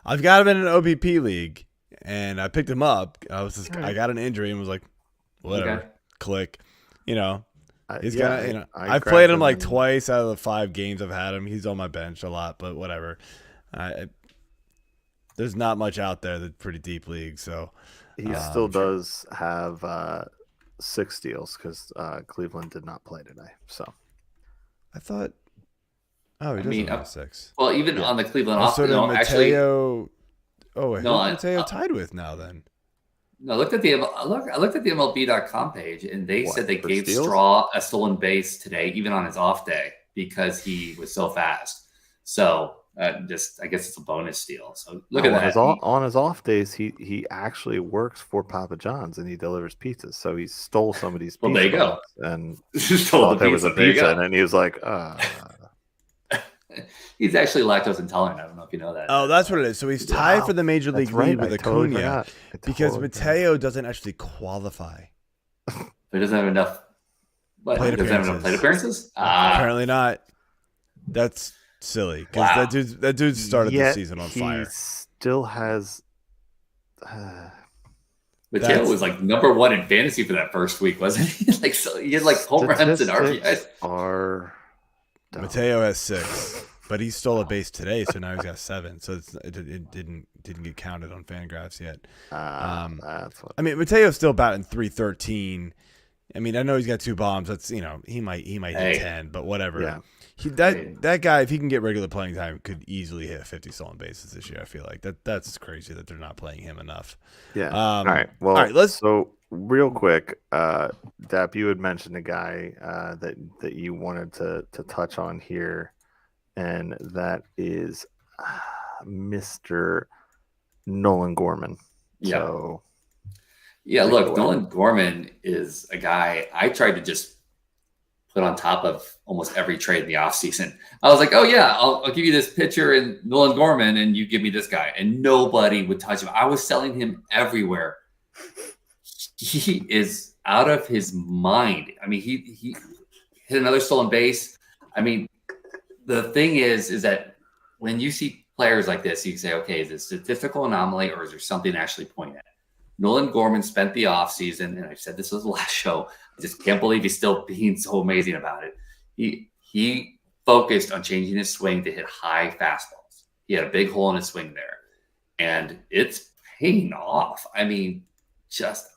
I've got him in an OBP league, and I picked him up. I got an injury and was like, whatever, click. He's got. I've played him like twice out of the 5 games I've had him. He's on my bench a lot, but whatever. There's not much out there that's pretty deep league, so he still does have 6 steals because Cleveland did not play today. So I thought, he doesn't have 6. Well, even on the Cleveland offense, Mateo. Mateo tied with now then? No, I looked at the MLB.com page, and they said they gave steals? Straw a stolen base today, even on his off day, because he was so fast. So I guess it's a bonus steal. So look at that. On his off days, he actually works for Papa John's and he delivers pizzas. So he stole somebody's pizza. Well, there you go. And stole there was a pizza, and then he was like, He's actually lactose intolerant. I don't know if you know that. Oh, that's what it is. So he's tied for the major league lead with Acuna because Mateo doesn't actually qualify. But he doesn't have enough. What? Doesn't have enough plate appearances? Apparently not. That's silly because that dude started the season on fire. He still has. Mateo was like number 1 in fantasy for that first week, wasn't he? He had like home runs and RBIs. Mateo has 6, but he stole a base today, so now he's got 7. So it didn't get counted on Fangraphs yet. Mateo's still batting .313. I know he's got 2 bombs. That's he might hit 10, but whatever. Yeah. That guy, if he can get regular playing time, could easily hit 50 stolen bases this year. I feel like that's crazy that they're not playing him enough. Yeah. All right. Well, so real quick, Dap, you had mentioned a guy that you wanted to touch on here, and that is Mr. Nolan Gorman. Yeah. So, look, Nolan Gorman is a guy I tried to just put on top of almost every trade in the offseason. I was like, oh, yeah, I'll give you this pitcher and Nolan Gorman, and you give me this guy. And nobody would touch him. I was selling him everywhere. He is out of his mind. He hit another stolen base. The thing is that when you see players like this, you can say, okay, is it a statistical anomaly or is there something to actually point at? Nolan Gorman spent the offseason, and I said this was the last show. I just can't believe he's still being so amazing about it. He focused on changing his swing to hit high fastballs. He had a big hole in his swing there, and it's paying off. Just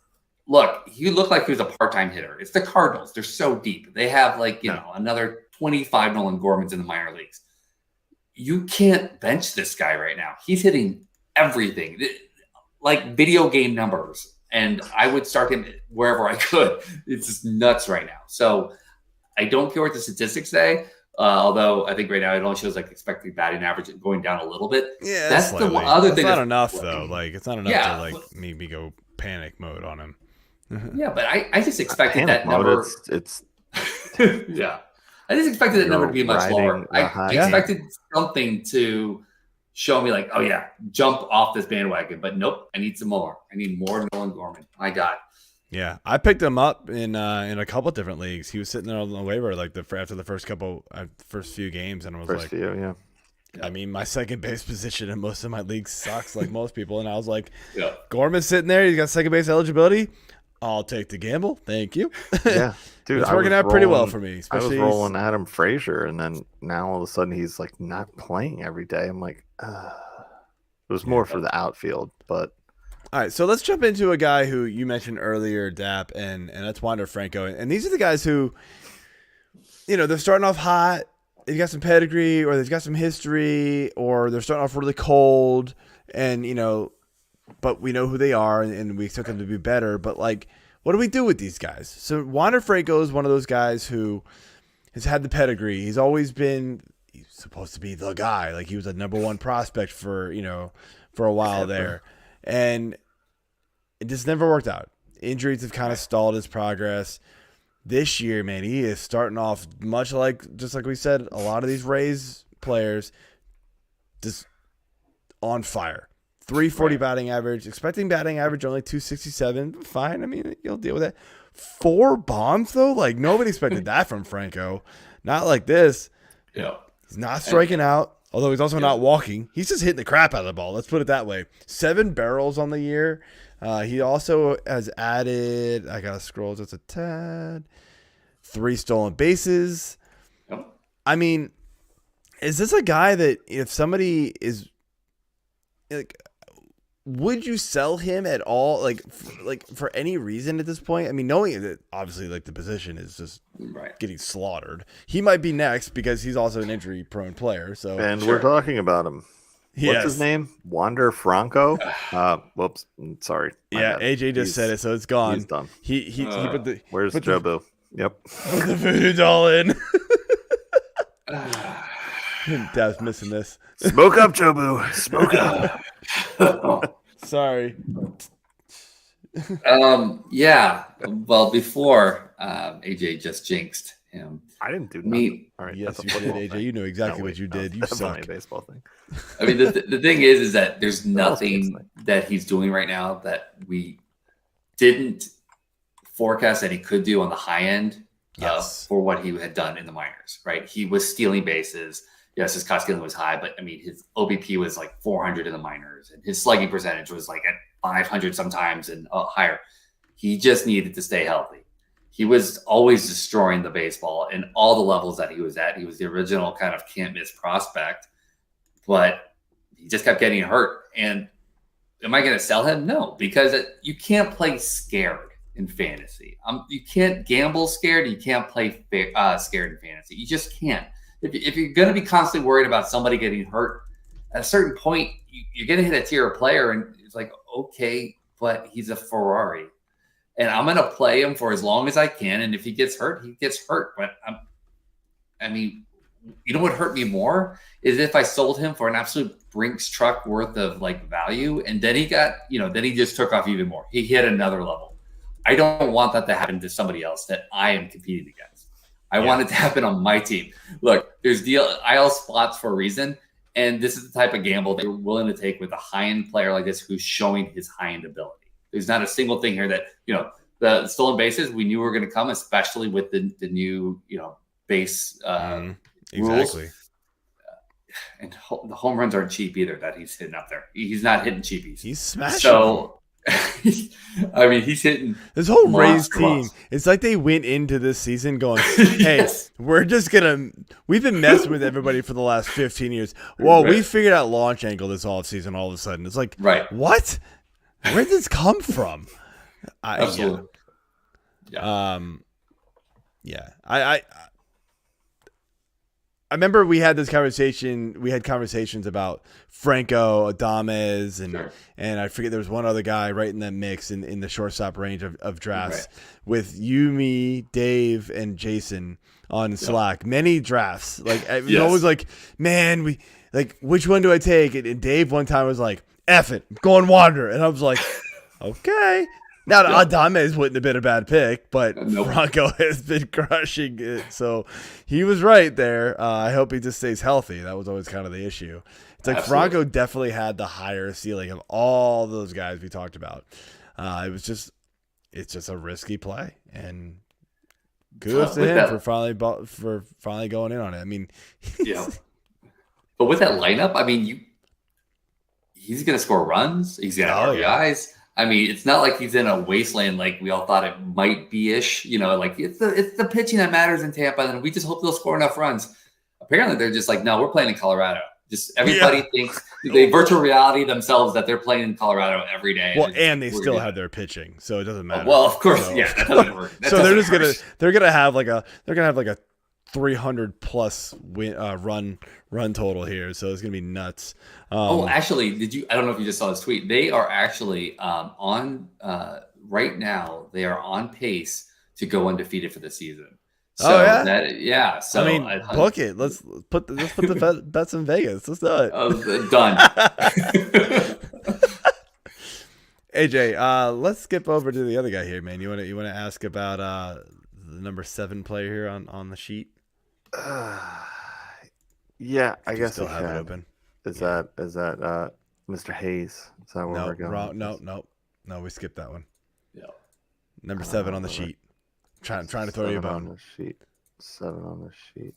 look, he looked like he was a part-time hitter. It's the Cardinals. They're so deep. They have another 25 Nolan Gormans in the minor leagues. You can't bench this guy right now. He's hitting everything. Like video game numbers, and I would start him wherever I could. It's just nuts right now. So I don't care what the statistics say. Although I think right now it only shows like expected batting average going down a little bit. Yeah, that's the slightly. other That's thing. Not enough though. Like it's not enough to like maybe go panic mode on him. Yeah, but I just expected that number. It's yeah. I just expected that number to be much lower. I expected something to show me like, oh yeah, jump off this bandwagon. But nope, I need some more. I need more Nolan Gorman. My God. Yeah, I picked him up in a couple different leagues. He was sitting there on the waiver like after the first few games, and I was yeah. I mean, my second base position in most of my leagues sucks, like most people, and I was like, Gorman's sitting there. He's got second base eligibility. I'll take the gamble. Thank you. Yeah, dude, it's working out pretty well for me. I was rolling Adam Frazier, and then now all of a sudden he's like not playing every day. I'm like, it was more for the outfield, but. All right, so let's jump into a guy who you mentioned earlier, Dap, and that's Wander Franco. And these are the guys who, they're starting off hot. They've got some pedigree, or they've got some history, or they're starting off really cold, and but we know who they are, and we expect them to be better. But like, what do we do with these guys? So Wander Franco is one of those guys who has had the pedigree. He's always been supposed to be the guy. Like he was a number one prospect for a while there, and it just never worked out. Injuries have kind of stalled his progress. This year, man, he is starting off just like we said, a lot of these Rays players just on fire. 340 batting average, expecting batting average only 267. Fine. I mean, you'll deal with that. 4 bombs, though? Like, nobody expected that from Franco. Not like this. Yeah. He's not striking out, although he's also not walking. He's just hitting the crap out of the ball. Let's put it that way. 7 barrels on the year. He also has added, I got to scroll just a tad, 3 stolen bases. Yep. I mean, is this a guy that if somebody is like, would you sell him at all? Like for any reason at this point? I mean, knowing that obviously like the position is just getting slaughtered. He might be next because he's also an injury prone player. So we're talking about him. What's his name? Wander Franco. Whoops. Sorry. Yeah, AJ just said it, so it's gone. He's done. He put the Where's Jobu? Yep. Put the voodoo doll in. Dad's missing this. Smoke up, Jobu. Smoke up. Sorry. Yeah. Well, before AJ just jinxed him. I didn't do nothing. All right. Yes, you did, AJ. You know exactly what you did. You suck. A baseball thing. I mean, the thing is that there's nothing that he's doing right now that we didn't forecast that he could do on the high end for what he had done in the minors, right? He was stealing bases. Yes, his cost stealing was high, but I mean, his OBP was like 400 in the minors, and his slugging percentage was like at 500 sometimes and higher. He just needed to stay healthy. He was always destroying the baseball in all the levels that he was at. He was the original kind of can't miss prospect, but he just kept getting hurt. And am I going to sell him? No, because you can't play scared in fantasy. You can't gamble scared. You can't play scared in fantasy. You just can't. If you're going to be constantly worried about somebody getting hurt, at a certain point, you're going to hit a tier of player, and it's like, okay, but he's a Ferrari. And I'm going to play him for as long as I can. And if he gets hurt, he gets hurt. But I mean, you know what hurt me more is if I sold him for an absolute Brinks truck worth of like value. And then he got, then he just took off even more. He hit another level. I don't want that to happen to somebody else that I am competing against. I want it to happen on my team. Look, there's IL spots for a reason. And this is the type of gamble that you're willing to take with a high-end player like this who's showing his high-end ability. There's not a single thing here that, the stolen bases we knew were going to come, especially with the new, base rules. Exactly. And the home runs aren't cheap either that he's hitting up there. He's not hitting cheapies. He's smashing. So, I mean, he's hitting this whole Rays team. It's like they went into this season going, "Hey, we're just we've been messing with everybody for the last 15 years. Well, we figured out launch angle this offseason. All of a sudden, it's like, what? Where did this come from?" Absolutely. I I remember we had this conversation. We had conversations about Franco, Adames, and I forget there was one other guy right in that mix in the shortstop range of drafts with you, me, Dave, and Jason on Slack. Many drafts. Like it was always like, man, we like which one do I take? And Dave one time was like, F it, go and wander, and I was like, okay. Now, Adames wouldn't have been a bad pick, but Franco has been crushing it. So he was right there. I hope he just stays healthy. That was always kind of the issue. It's like Franco definitely had the higher ceiling of all those guys we talked about. It's just a risky play, and kudos to him for finally going in on it. I mean, but with that lineup, I mean, he's going to score runs. He's going to have RBIs. I mean, it's not like he's in a wasteland like we all thought it might be-ish. You know, like it's the pitching that matters in Tampa, and we just hope they'll score enough runs. Apparently, they're just like, no, we're playing in Colorado. Just everybody thinks they virtual reality themselves that they're playing in Colorado every day. Well, and they still have their pitching, so it doesn't matter. Well, of course, that doesn't work. So they're gonna have like a 300 plus run total here, so it's gonna be nuts. Actually, I don't know if you just saw this tweet. They are actually on right now. They are on pace to go undefeated for the season. So So I mean, book it. Let's put the bets in Vegas. Let's do it. Done. AJ, let's skip over to the other guy here, man. You want to ask about the number 7 player here on the sheet? Yeah, I guess still have it open. Is that Mr. Hayes? Is that where we're going? No, we skipped that one. Yeah. Number 7 on the sheet. Trying to throw you a bone. On the sheet. 7 on the sheet.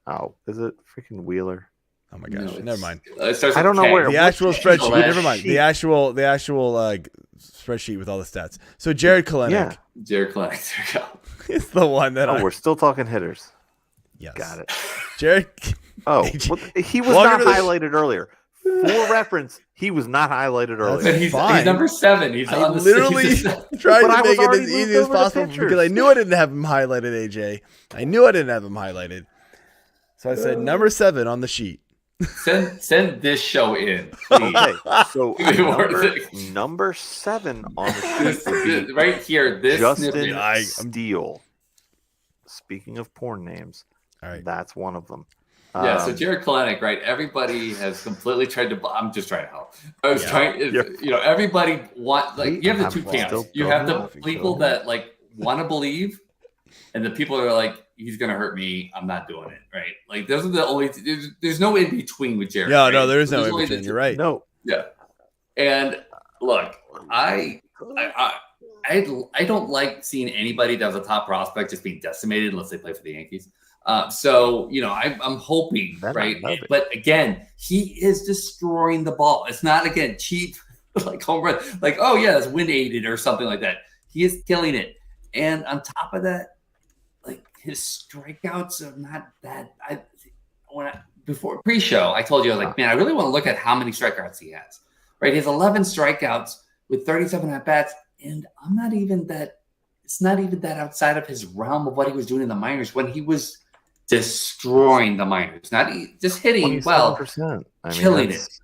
Oh, is it freaking Wheeler? Oh my gosh! Never mind. I don't know where the actual spreadsheet. Never mind. The actual spreadsheet with all the stats. So Jared Kalenic. Yeah, Jared Kalenic. There you go. It's the one that. We're still talking hitters. Yes. Got it. Jared. Oh, he was not highlighted earlier. For reference, he was not highlighted earlier. He's number 7. He's on the literally tried to make it as easy as possible because I knew I didn't have him highlighted, AJ. I knew I didn't have him highlighted. So I said number 7 on the sheet. Send this show in, please. Okay, so number 7 on the sheet would be right here. This Justin Steele. Speaking of porn names, all right, that's one of them. So Jared Kalenic, right? Everybody has completely tried to. I'm just trying to help. I was trying. Everybody you have the two camps. You have the people that like want to believe, and the people that are like, he's going to hurt me. I'm not doing it. Right? Like those are the only. There's no in between with Jared. No, there is no in between. You're right. No. Yeah. And look, I don't like seeing anybody that was a top prospect just being decimated unless they play for the Yankees. So I'm hoping, right? But again, he is destroying the ball. It's not again cheap like home run, like it's wind aided or something like that. He is killing it, and on top of that, like his strikeouts are not that. Before pre-show, I told you I was like, man, I really want to look at how many strikeouts he has. Right, he has 11 strikeouts with 37 at bats, and I'm not even that. It's not even that outside of his realm of what he was doing in the minors when he was destroying the minors, not just hitting well, killing it.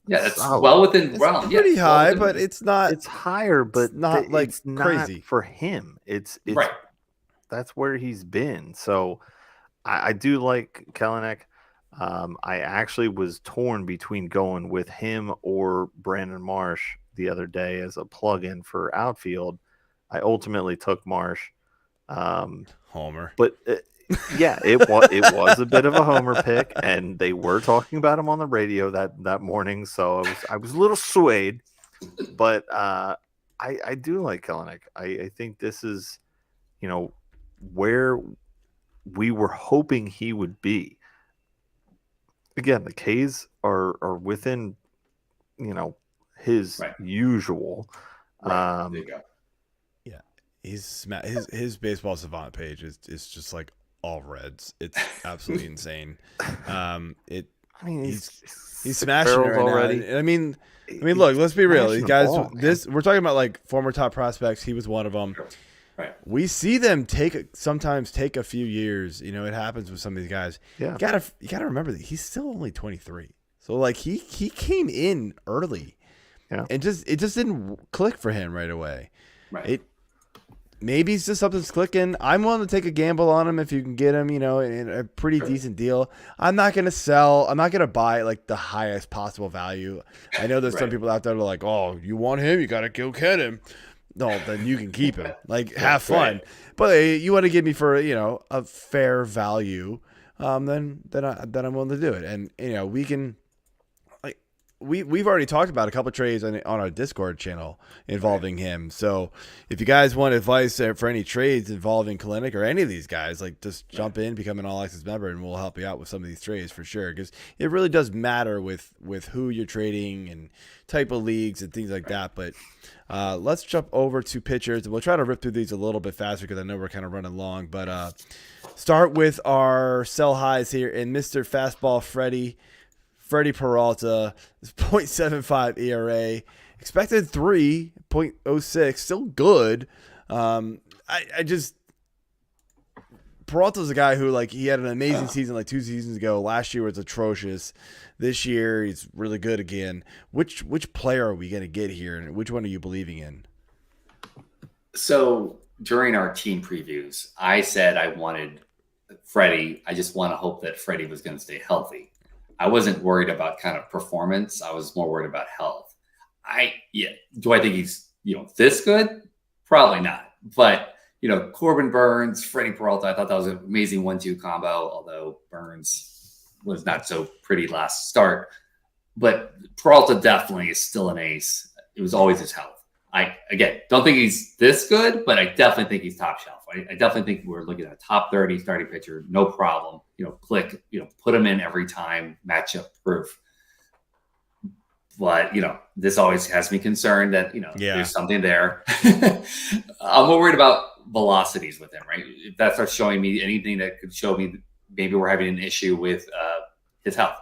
Yeah, that's well within realm. It's pretty high, but it's not. It's higher, but not like it's crazy not for him. It's right. That's where he's been. So I do like Kalenic. I actually was torn between going with him or Brandon Marsh the other day as a plug-in for outfield. I ultimately took Marsh. Homer, but. It was a bit of a homer pick, and they were talking about him on the radio that morning, so I was a little swayed, but I do like Kalenic. I think this is, where we were hoping he would be. Again, the K's are within, his usual. Right. There you go. Yeah, his baseball savant page is just like all reds. It's absolutely insane. He's smashing it right already. Now. I mean, look, let's be real. These guys, we're talking about like former top prospects. He was one of them. Right. We see them sometimes take a few years. You know, it happens with some of these guys. Yeah. You gotta remember that he's still only 23. So like he came in early. Yeah. And it just didn't click for him right away. Right. Maybe it's just something's clicking. I'm willing to take a gamble on him if you can get him, you know, in a pretty decent deal. I'm not going to sell. I'm not going to buy at like the highest possible value. I know there's some people out there that are like, oh, you want him? You got to go get him. No, then you can keep him. Like, have fun. Right. But you want to give me for, you know, a fair value, then I'm willing to do it. And, you know, we can. We've already talked about a couple of trades on our Discord channel involving him. So if you guys want advice for any trades involving Kalinick or any of these guys, like just jump in, become an All Access member, and we'll help you out with some of these trades for sure. Because it really does matter with who you're trading and type of leagues and things like that. But let's jump over to pitchers. We'll try to rip through these a little bit faster because I know we're kind of running long. But start with our sell highs here in Mr. Fastball Freddy Peralta, 0.75 ERA, expected 3.06, still good. Peralta's a guy who, like, he had an amazing season like 2 seasons ago. Last year was atrocious. This year he's really good again. Which player are we going to get here, and which one are you believing in? So during our team previews, I said I wanted Freddie. I just want to hope that Freddie was going to stay healthy. I wasn't worried about kind of performance. I was more worried about health. Do I think he's, this good? Probably not. But, Corbin Burns, Freddy Peralta, I thought that was an amazing 1-2 combo, although Burns was not so pretty last start. But Peralta definitely is still an ace. It was always his health. I don't think he's this good, but I definitely think he's top shelf. I definitely think we're looking at a top 30 starting pitcher, no problem. Click, put him in every time, matchup proof. But, this always has me concerned that, there's something there. I'm more worried about velocities with him, right? If that starts showing me anything that could show me maybe we're having an issue with his health.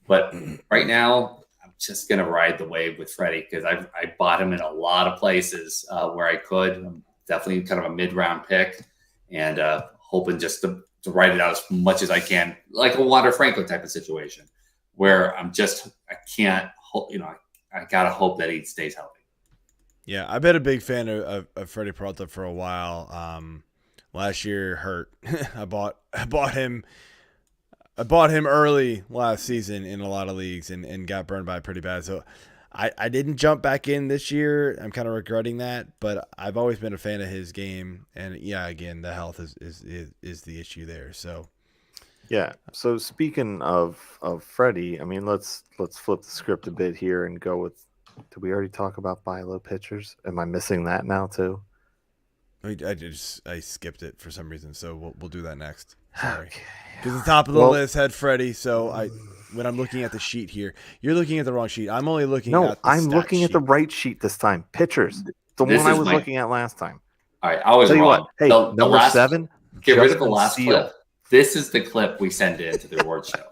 But right now, I'm just going to ride the wave with Freddie because I bought him in a lot of places where I could. I'm definitely kind of a mid-round pick and hoping just to ride it out as much as I can, like a Wander Franco type of situation where I got to hope that he stays healthy. Yeah, I've been a big fan of Freddy Peralta for a while. Last year hurt. I bought him early last season in a lot of leagues and got burned by it pretty bad. So I didn't jump back in this year. I'm kind of regretting that, but I've always been a fan of his game. And yeah, again, the health is the issue there. So yeah. So speaking of Freddie, I mean, let's flip the script a bit here and go with. Did we already talk about buy low pitchers? Am I missing that now too? I skipped it for some reason, so we'll do that next. Sorry, because the top of the list had Freddie. So when I'm looking at the sheet here, you're looking at the wrong sheet. I'm only looking. I'm looking at the right sheet this time. Pitchers, the one I was looking at last time. All right, I was wrong. What, hey, number 7. Get rid of the last clip. This is the clip we send in to the award show.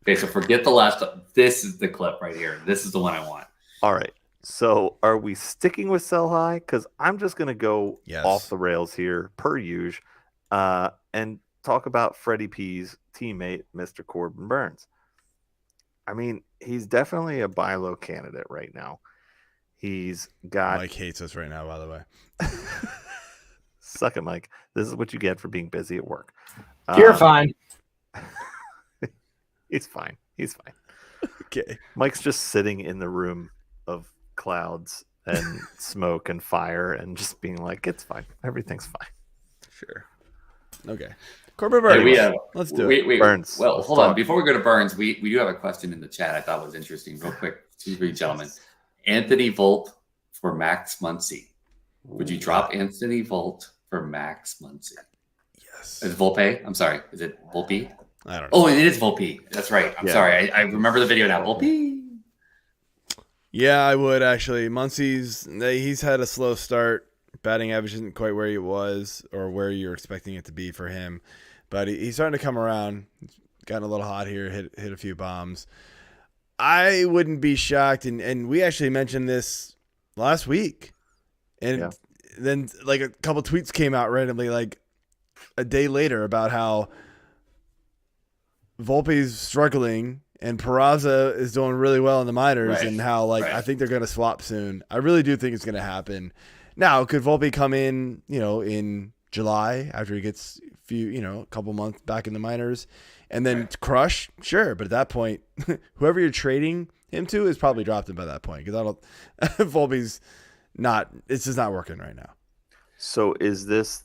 Okay, so forget the last clip. This is the clip right here. This is the one I want. All right. So are we sticking with sell high? Because I'm just going to go off the rails here, per usual, and talk about Freddie P's teammate, Mr. Corbin Burns. I mean, he's definitely a buy low candidate right now. He's got... Mike hates us right now, by the way. Suck it, Mike. This is what you get for being busy at work. You're fine. He's fine. Okay. Mike's just sitting in the room of clouds and smoke and fire and just being like, it's fine. Everything's fine. Sure. Okay. Corbin Burns. Let's do it. Burns. Well, hold on. Before we go to Burns, we do have a question in the chat I thought was interesting. Real quick, two, three gentlemen. Anthony Volt for Max Muncy. Would you drop Anthony Volt for Max Muncy? Yes. Is it Volpe? I'm sorry. Is it Volpe? I don't know. Oh, it is Volpe. That's right. I'm sorry. I remember the video now. Volpe. Yeah, I would actually. He's had a slow start. Batting average isn't quite where he was or where you're expecting it to be for him. But he's starting to come around. He's gotten a little hot here, hit a few bombs. I wouldn't be shocked, and we actually mentioned this last week. And then like a couple tweets came out randomly like a day later about how Volpe's struggling and Peraza is doing really well in the minors, and how I think they're going to swap soon. I really do think it's going to happen. Now, could Volpe come in, in July after he gets a couple months back in the minors and then crush? Sure. But at that point, whoever you're trading him to is probably dropped him by that point, because Volpe's it's just not working right now. So is this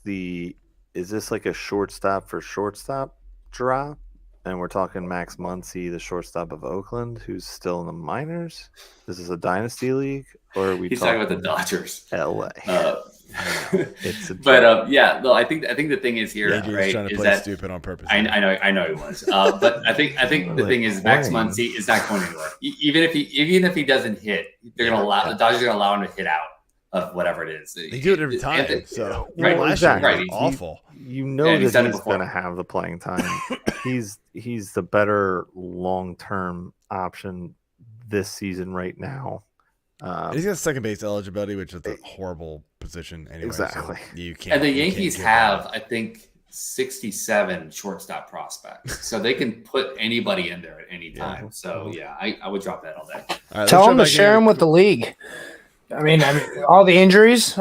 like a shortstop for shortstop drop? And we're talking Max Muncy, the shortstop of Oakland, who's still in the minors. This is a dynasty league, or are we? He's talking about the Dodgers, LA. It's I think the thing is here, right? Trying to is play that stupid on purpose. I know he was, but I think the thing is Max Muncy is not going anywhere. Even if he doesn't hit, they're going to allow the Dodgers are going to allow him to hit out of whatever it is. They do it every time. Exactly. Awful. That he's going to have the playing time. He's the better long-term option this season right now. He's got second base eligibility, which is a horrible position anyway. Exactly. So you can't. And the Yankees have, I think, 67 shortstop prospects, so they can put anybody in there at any time. Yeah. So I would drop that all day. All right, tell them to share him with the league. I mean, all the injuries.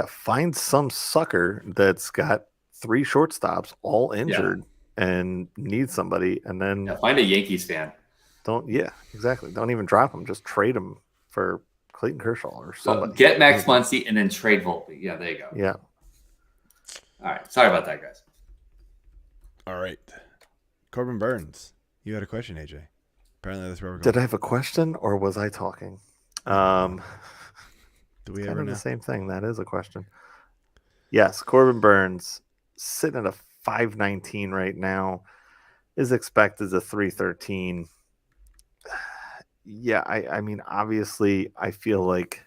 Find some sucker that's got 3 shortstops all injured and needs somebody, and then find a Yankees fan. Don't even drop him. Just trade him for Clayton Kershaw or somebody. Get Max Muncy and then trade Volpe. Yeah, there you go. Yeah. All right. Sorry about that, guys. All right. Corbin Burns, you had a question, AJ. Apparently that's where we're going. Did I have a question or was I talking? Do we kind ever of know? the same thing. That is a question. Yes, Corbin Burns sitting at a 519 right now. Is expected a 313. Yeah, I mean, obviously, I feel like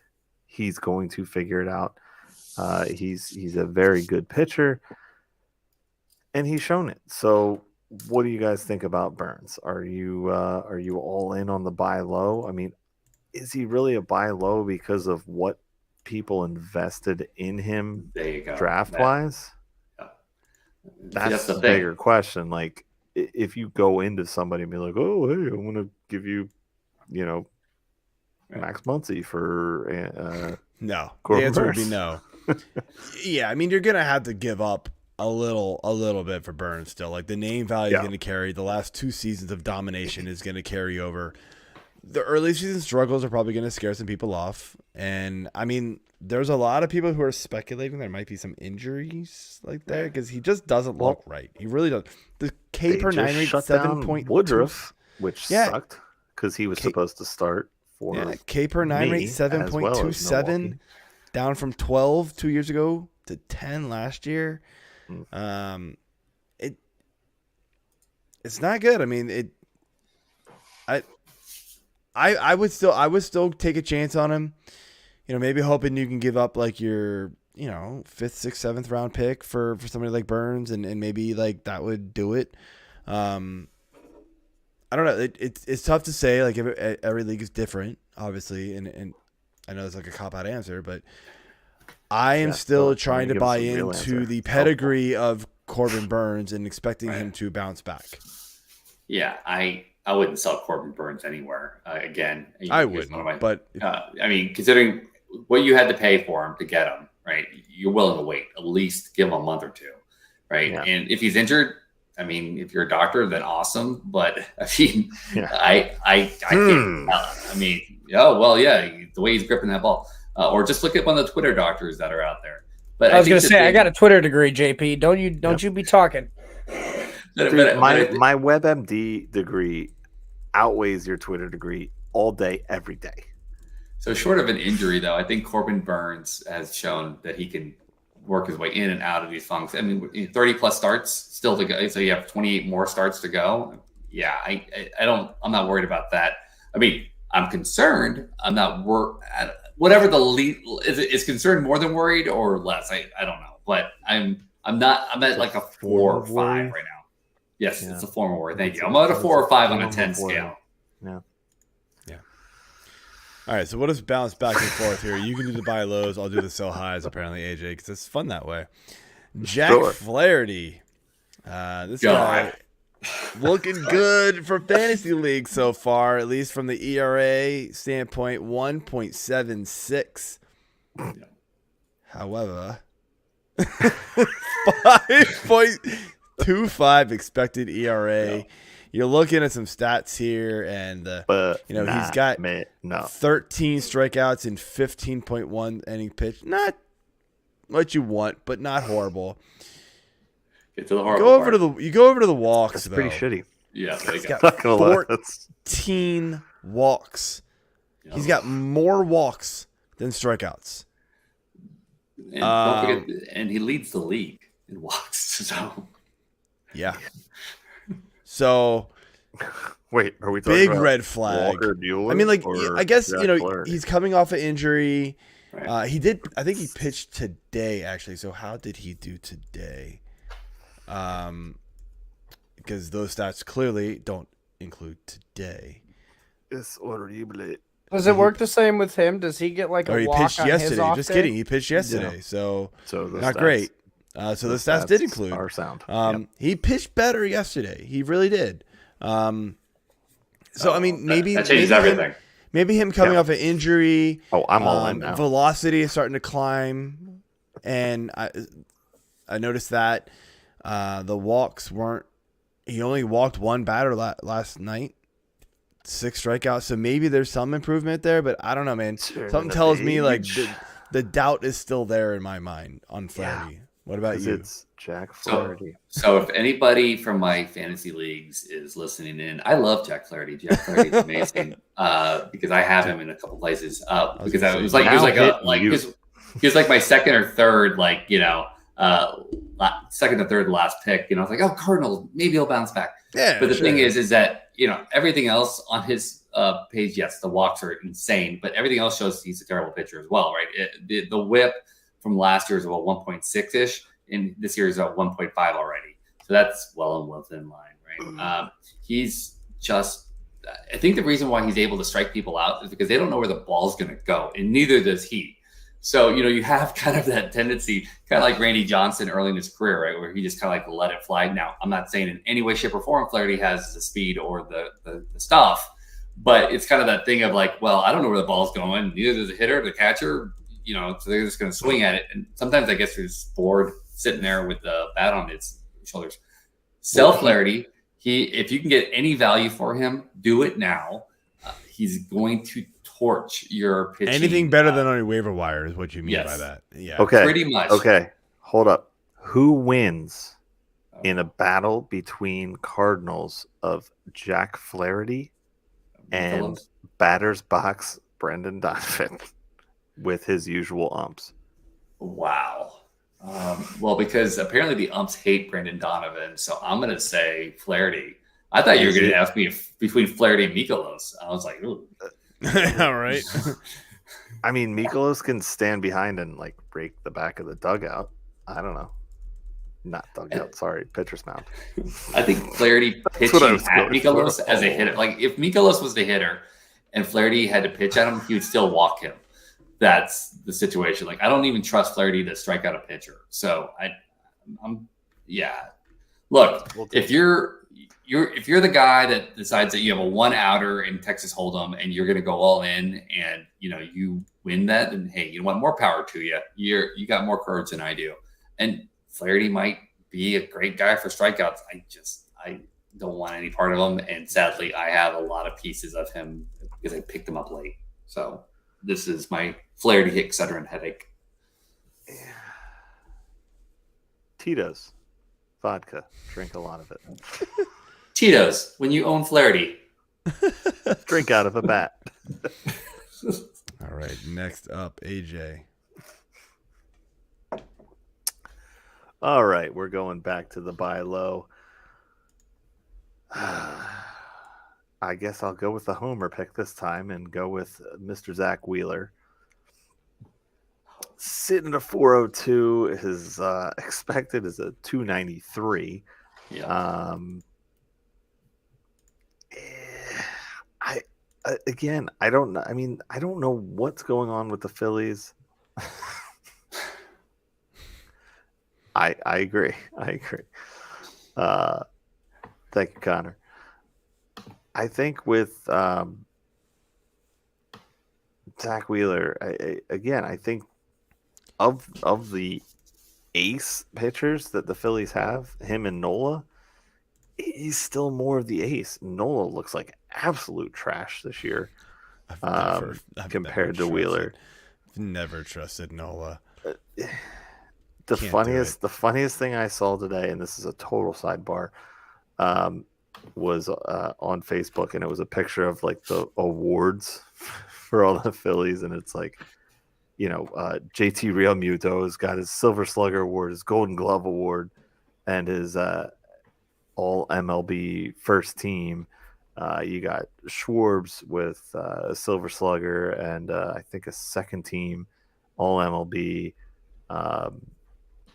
he's going to figure it out. He's a very good pitcher, and he's shown it. So, what do you guys think about Burns? Are you all in on the buy low? I mean, is he really a buy low because of what people invested in him draft wise? That's the bigger question. Like, if you go into somebody and be like, oh, hey, I'm going to give you, Max Muncy for no. Corbin The answer Burns. would be no. Yeah, I mean, you're going to have to give up a little bit for Burns still. Like, the name value is going to carry. The last 2 seasons of domination is going to carry over. The early season struggles are probably going to scare some people off. And, I mean, there's a lot of people who are speculating there might be some injuries like there because he just doesn't look right. He really does. The K per 9 rate 7.2. Woodruff, which sucked because he was supposed to start for K per 9 rate 7.27, down from 12 2 years ago to 10 last year. It's not good. I mean, I would still take a chance on him. Maybe hoping you can give up like your 5th, 6th, 7th round pick for somebody like Burns, and maybe like that would do it. I don't know. It's tough to say. Like every league is different, obviously, and I know it's like a cop out answer, but I am still trying to buy into the pedigree of Corbin Burns and expecting him to bounce back. Yeah, I wouldn't sell Corbin Burns anywhere again. I wouldn't, but I mean, considering what you had to pay for him to get him, right? You're willing to wait at least give him a month or 2, right? Yeah. And if he's injured, I mean, if you're a doctor, then awesome. But I mean, I can't. I mean, the way he's gripping that ball, or just look at one of the Twitter doctors that are out there. But I was going to say, I got a Twitter degree, JP. Don't you be talking. Dude, my WebMD degree outweighs your Twitter degree all day, every day. So short of an injury, though, I think Corbin Burns has shown that he can work his way in and out of these funks. I mean, 30-plus starts still to go. So you have 28 more starts to go. Yeah, I'm not worried about that. I mean, I'm concerned. I'm not whatever the lead is concerned, more than worried or less. I don't know, but I'm at like a 4 or 5 right now. Yes, it's a form of worry. Thank you. I'm at a 4 or 5 on a 10 scale. Yeah. All All right, so we'll just bounce back and forth here. You can do the buy lows. I'll do the sell highs, apparently, AJ, because it's fun that way. Jack Flaherty. This guy looking good for fantasy league so far, at least from the ERA standpoint, 1.76. However, 5.25 expected ERA. Yeah. You're looking at some stats here, and he's got 13 strikeouts and 15.1 inning pitch. Not what you want, but not horrible. Get to the horrible You go over to the walks. That's pretty shitty. Yeah, he's got 14 walks. Yep. He's got more walks than strikeouts. And don't forget, and he leads the league in walks. So yeah. So wait, are we talking big about red flag? Walker Buehler, I mean, like, I guess Flaherty? He's coming off an injury. Right. I think he pitched today, actually. So how did he do today? Because those stats clearly don't include today. It's horrible. Does it work the same with him? Does he get like a walk pitched on yesterday? his off Just day? kidding. He pitched yesterday, Yeah. so not stats, great. So the stats did include. Our sound. He pitched better yesterday. He really did. So I mean, maybe that changes everything. Maybe him coming off an injury. Oh, I'm all in now. Velocity is starting to climb, and I noticed that the walks weren't. He only walked one batter last night. 6 strikeouts, so maybe there's some improvement there, but I don't know, man. Something tells me like the doubt is still there in my mind on Flaherty. Yeah. What about you? It's Jack Flaherty. So if anybody from my fantasy leagues is listening in, I love Jack Flaherty. Jack Flaherty is amazing because I have him in a couple places. Because he was like my second or third, second or third last pick. I was like, oh, Cardinals, maybe he'll bounce back. Yeah, but the thing is that everything else on his page, yes, the walks are insane, but everything else shows he's a terrible pitcher as well, right? The whip from last year is about 1.6 ish, and this year is about 1.5 already. So that's well and within line, right? He's just. I think the reason why he's able to strike people out is because they don't know where the ball's going to go, and neither does he. So, you have kind of that tendency, kind of like Randy Johnson early in his career, right, where he just kind of let it fly. Now, I'm not saying in any way, shape, or form Flaherty has the speed or the stuff, but it's kind of that thing of like, well, I don't know where the ball's going. Neither does the hitter, the catcher, so they're just going to swing at it. And sometimes I guess they're just bored sitting there with the bat on its shoulders. Sell Flaherty. If you can get any value for him, do it now. He's going to torch your pitching. Anything better than on your waiver wire is what you mean by that. Yeah. Okay. Pretty much. Okay. Hold up. Who wins in a battle between Cardinals of Jack Flaherty and batter's box Brendan Donovan with his usual umps? Wow. Well, because apparently the umps hate Brendan Donovan, so I'm going to say Flaherty. I thought you were going to ask me between Flaherty and Mikolas. I was like, ooh. All right. I mean, Mikolas can stand behind and break the back of the dugout. I don't know. Not dugout. Sorry, pitcher's mound. I think Flaherty pitching at Mikolas as a hitter. Like if Mikolas was the hitter and Flaherty had to pitch at him, he would still walk him. That's the situation. I don't even trust Flaherty to strike out a pitcher. So I'm. Look, if you're the guy that decides that you have a 1-outer in Texas Hold'em and you're going to go all in and you win that, then hey, you want more power to you. You got more courage than I do, and Flaherty might be a great guy for strikeouts. I don't want any part of him, and sadly, I have a lot of pieces of him because I picked him up late. So this is my Flaherty Excedrin headache. Yeah. Tito's vodka. Drink a lot of it. Tito's, when you own Flaherty. Drink out of a bat. All right, next up, AJ. All right, we're going back to the buy low. I guess I'll go with the homer pick this time and go with Mr. Zach Wheeler. Sitting at a 402, his expected is a 293. Yeah. again, I don't know. I mean, I don't know what's going on with the Phillies. I agree. I agree. Thank you, Connor. I think with Zach Wheeler, I think of the ace pitchers that the Phillies have, him and Nola, he's still more of the ace. Nola looks like absolute trash this year compared to Wheeler. I've never trusted Nola. The funniest thing I saw today, and this is a total sidebar, was on Facebook, and it was a picture of like the awards for all the Phillies, and it's like, JT Realmuto has got his Silver Slugger Award, his Golden Glove Award, and his All MLB First Team. You got Schwarbs with a Silver Slugger and I think a second team All MLB.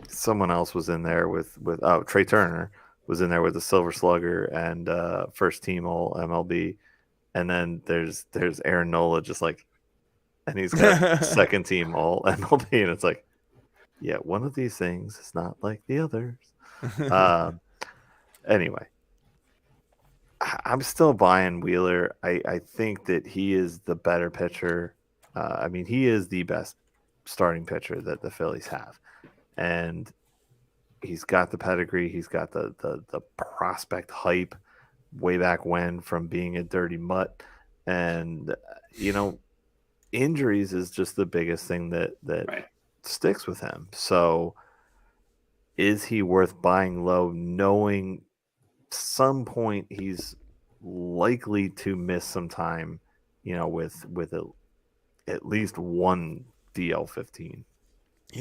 Someone else was in there with Trey Turner was in there with a Silver Slugger and first team All MLB, and then there's Aaron Nola just like, and he's got second team All MLB, and it's like, yeah, one of these things is not like the others. Anyway, I'm still buying Wheeler. I think that he is the better pitcher. I mean, he is the best starting pitcher that the Phillies have. And he's got the pedigree. He's got the prospect hype way back when from being a dirty mutt. And, injuries is just the biggest thing that Right. sticks with him. So is he worth buying low, knowing some point he's likely to miss some time, with at least one DL15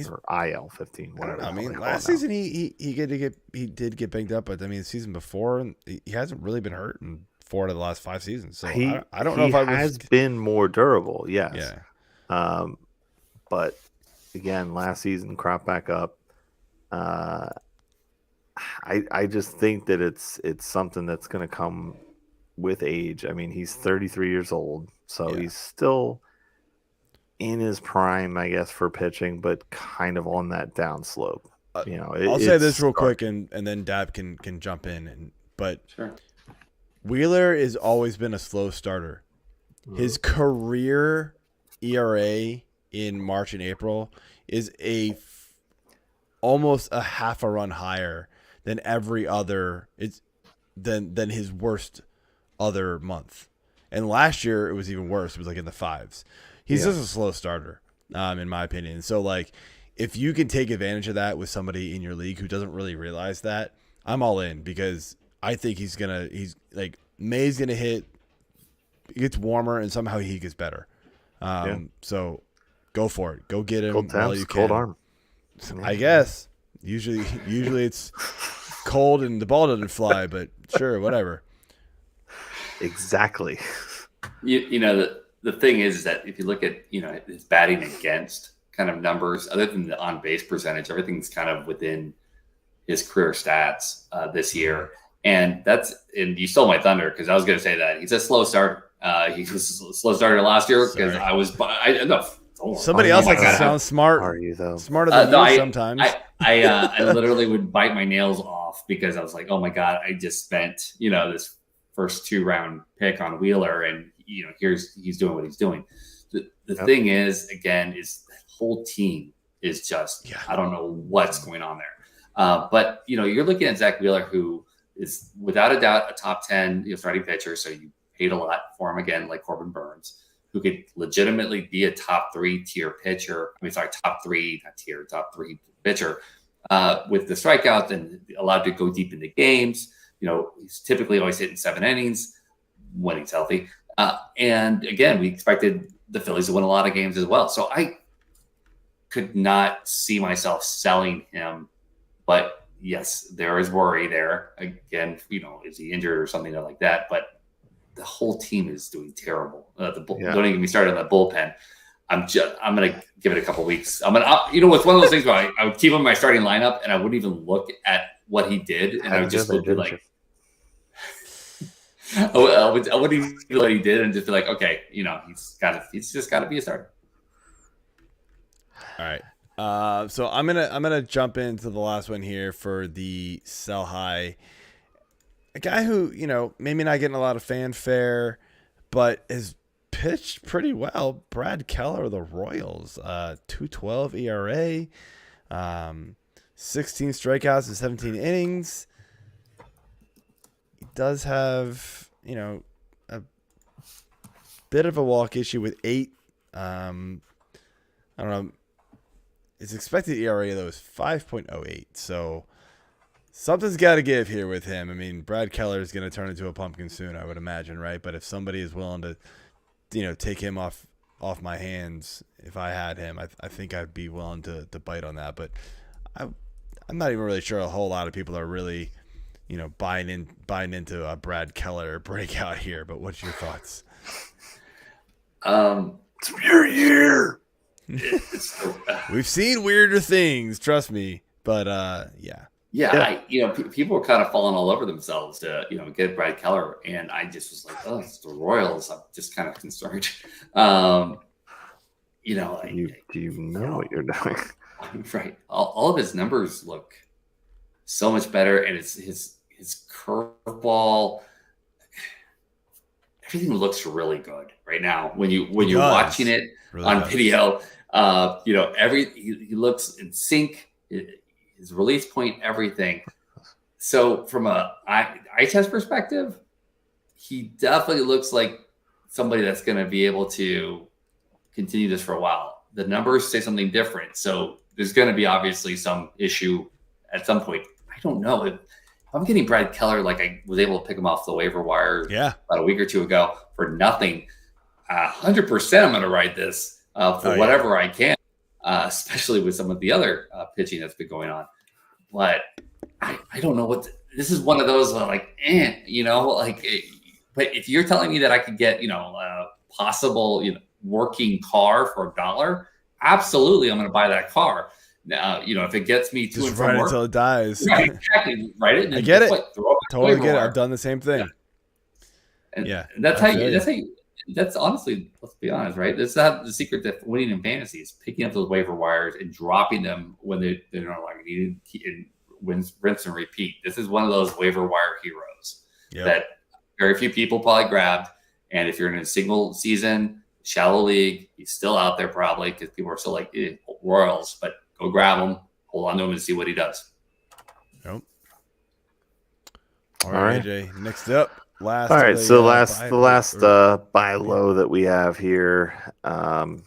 or IL15, whatever. I mean, last season he did get banged up, but I mean, the season before he hasn't really been hurt in 4 of the last 5 seasons. So I don't know if he has been more durable. Yes. Yeah. But again, last season cropped back up. I just think that it's something that's going to come with age. I mean, he's 33 years old, so he's still in his prime, I guess, for pitching, but kind of on that down slope. I'll say this real quick, and then Dab can jump in. But Sure. Wheeler has always been a slow starter. His career ERA in March and April is almost a half a run higher than every other. It's than his worst other month. And last year it was even worse. It was like in the 5s. He's just a slow starter, in my opinion. So, like, if you can take advantage of that with somebody in your league who doesn't really realize that, I'm all in, because I think May's gonna hit. It gets warmer and somehow he gets better. So go for it. Go get him while you can. Cold arm. I guess. Usually it's cold and the ball doesn't fly, but sure, whatever. Exactly. The thing is that if you look at his batting against kind of numbers, other than the on base percentage, everything's kind of within his career stats this year. And you stole my thunder, because I was going to say that he's a slow starter. He was a slow starter last year because somebody else likes to sound smart. Are you though? Smarter than you sometimes. I literally would bite my nails off because I was like, oh my God, I just spent this first 2-round pick on Wheeler, and he's doing what he's doing. The thing is, again, is the whole team is just I don't know what's going on there. But you're looking at Zach Wheeler, who is without a doubt a top 10 starting pitcher. So you paid a lot for him, again, like Corbin Burns, who could legitimately be a top 3 tier pitcher. Top 3 pitcher with the strikeouts and allowed to go deep into games. He's typically always hitting 7 innings when he's healthy. And again, we expected the Phillies to win a lot of games as well. So I could not see myself selling him, but yes, there is worry there. Again, is he injured or something like that? But the whole team is doing terrible. Don't even get me started on the bullpen. I'm going to give it a couple weeks. It's one of those things where I would keep him in my starting lineup and I wouldn't even look at what he did. And I would just be like, I would do what he did and just be like, okay, he's just got to be a starter. All right. So I'm gonna jump into the last one here for the sell high. A guy who, maybe not getting a lot of fanfare, but is pitched pretty well. Brad Keller of the Royals, 2.12 ERA, 16 strikeouts in 17 innings. He does have, a bit of a walk issue with 8. I don't know. His expected ERA, though, is 5.08. So something's got to give here with him. I mean, Brad Keller is going to turn into a pumpkin soon, I would imagine, right? But if somebody is willing to, take him off my hands, if I had him, I think I'd be willing to bite on that. But I'm not even really sure a whole lot of people are really, buying into a Brad Keller breakout here. But what's your thoughts? It's your year. We've seen weirder things, trust me. But yeah. Yeah. People were kind of falling all over themselves to, get Brad Keller. And I just was like, oh, it's the Royals. I'm just kind of concerned. Do you know what you're doing? Right. All of his numbers look so much better. And it's his curveball. Everything looks really good right now. When you're watching it really on video, he looks in sync. His release point, everything. So from a eye test perspective, he definitely looks like somebody that's going to be able to continue this for a while. The numbers say something different. So there's going to be obviously some issue at some point. I don't know. If I'm getting Brad Keller, like I was able to pick him off the waiver wire about a week or two ago for nothing, 100% I'm going to ride this for whatever I can. Especially with some of the other pitching that's been going on. But I don't know this is one of those but if you're telling me that I could get, a possible, working car for $1, absolutely. I'm going to buy that car. Now, if it gets me to just and from ride work, it until it dies. Right, exactly. Write it. And I get it. Totally get it. I've done the same thing. Yeah. And that's how you, that's honestly, let's be honest, right? That's not the secret to winning in fantasy is picking up those waiver wires and dropping them when they're no longer needed and rinse and repeat. This is one of those waiver wire heroes that very few people probably grabbed. And if you're in a single season, shallow league, he's still out there probably because people are still like Royals, but go grab him, hold on to him and see what he does. Yep. All right, AJ, next up. All right, so the last buy low that we have here, and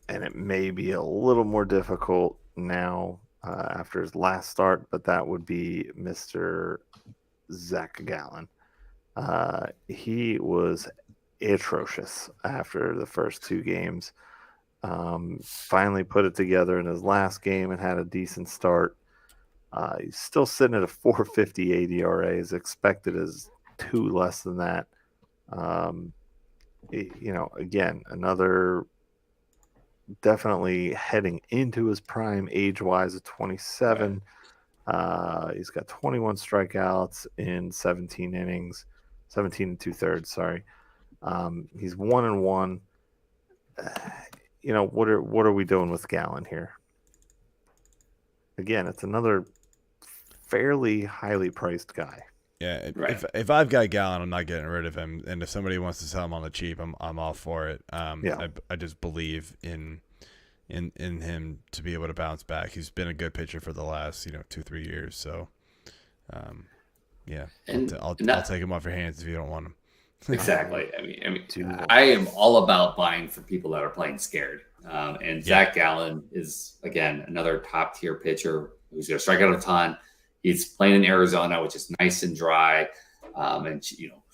it may be a little more difficult now after his last start, but that would be Mr. Zac Gallen. He was atrocious after the first 2 games. Finally put it together in his last game and had a decent start. He's still sitting at a 4.58 ERA. His expected is 2 less than that. Again, another definitely heading into his prime age-wise at 27. He's got 21 strikeouts in 17 innings, 17 2/3. Sorry. He's 1-1. What are we doing with Gallen here? Again, it's another fairly highly priced guy. Yeah, if I've got Gallen, I'm not getting rid of him. And if somebody wants to sell him on the cheap, I'm all for it. I just believe in him to be able to bounce back. He's been a good pitcher for the last 2-3 years. So, I'll take him off your hands if you don't want him. Exactly. I am all about buying for people that are playing scared. And Zac Gallen is, again, another top tier pitcher who's going to strike out a ton. He's playing in Arizona, which is nice and dry. And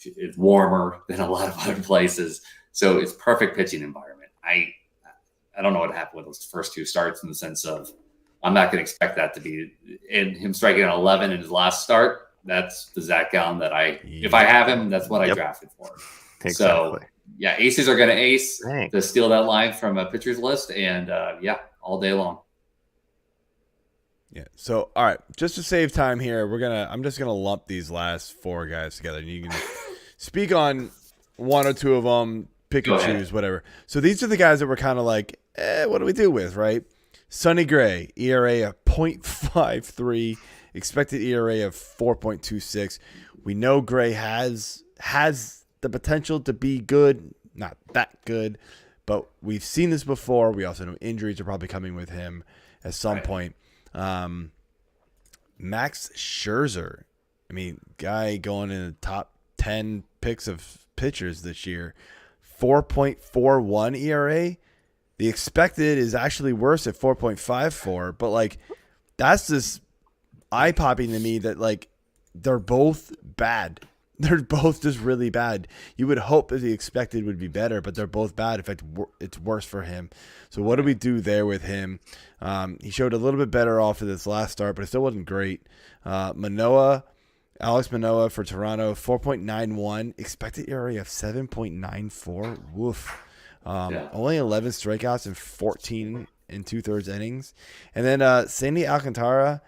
it's warmer than a lot of other places. So it's perfect pitching environment. I don't know what happened with those first 2 starts in the sense of I'm not going to expect that to be in him striking out 11 in his last start. That's the Zac Gallen that if I have him, that's what I drafted for. Exactly. So, aces are going to ace to steal that line from a pitcher's list. And, all day long. Yeah. So, all right, just to save time here, I'm just gonna lump these last 4 guys together, and you can speak on 1 or 2 of them, pick and choose, whatever. So these are the guys that we're kind of like, what do we do with, right? Sonny Gray, ERA of .53, expected ERA of 4.26. We know Gray has the potential to be good, not that good, but we've seen this before. We also know injuries are probably coming with him at some point. Max Scherzer, I mean, guy going in the top 10 picks of pitchers this year, 4.41 ERA. The expected is actually worse at 4.54, but like that's just eye-popping to me that like they're both bad. They're both just really bad. You would hope that the expected would be better, but they're both bad. In fact, it's worse for him. So what do we do there with him? He showed a little bit better off of this last start, but it still wasn't great. Manoah, Alex Manoah for Toronto, 4.91. Expected ERA of 7.94. Woof. Only 11 strikeouts and 14 and 2/3 innings. And then Sandy Alcantara,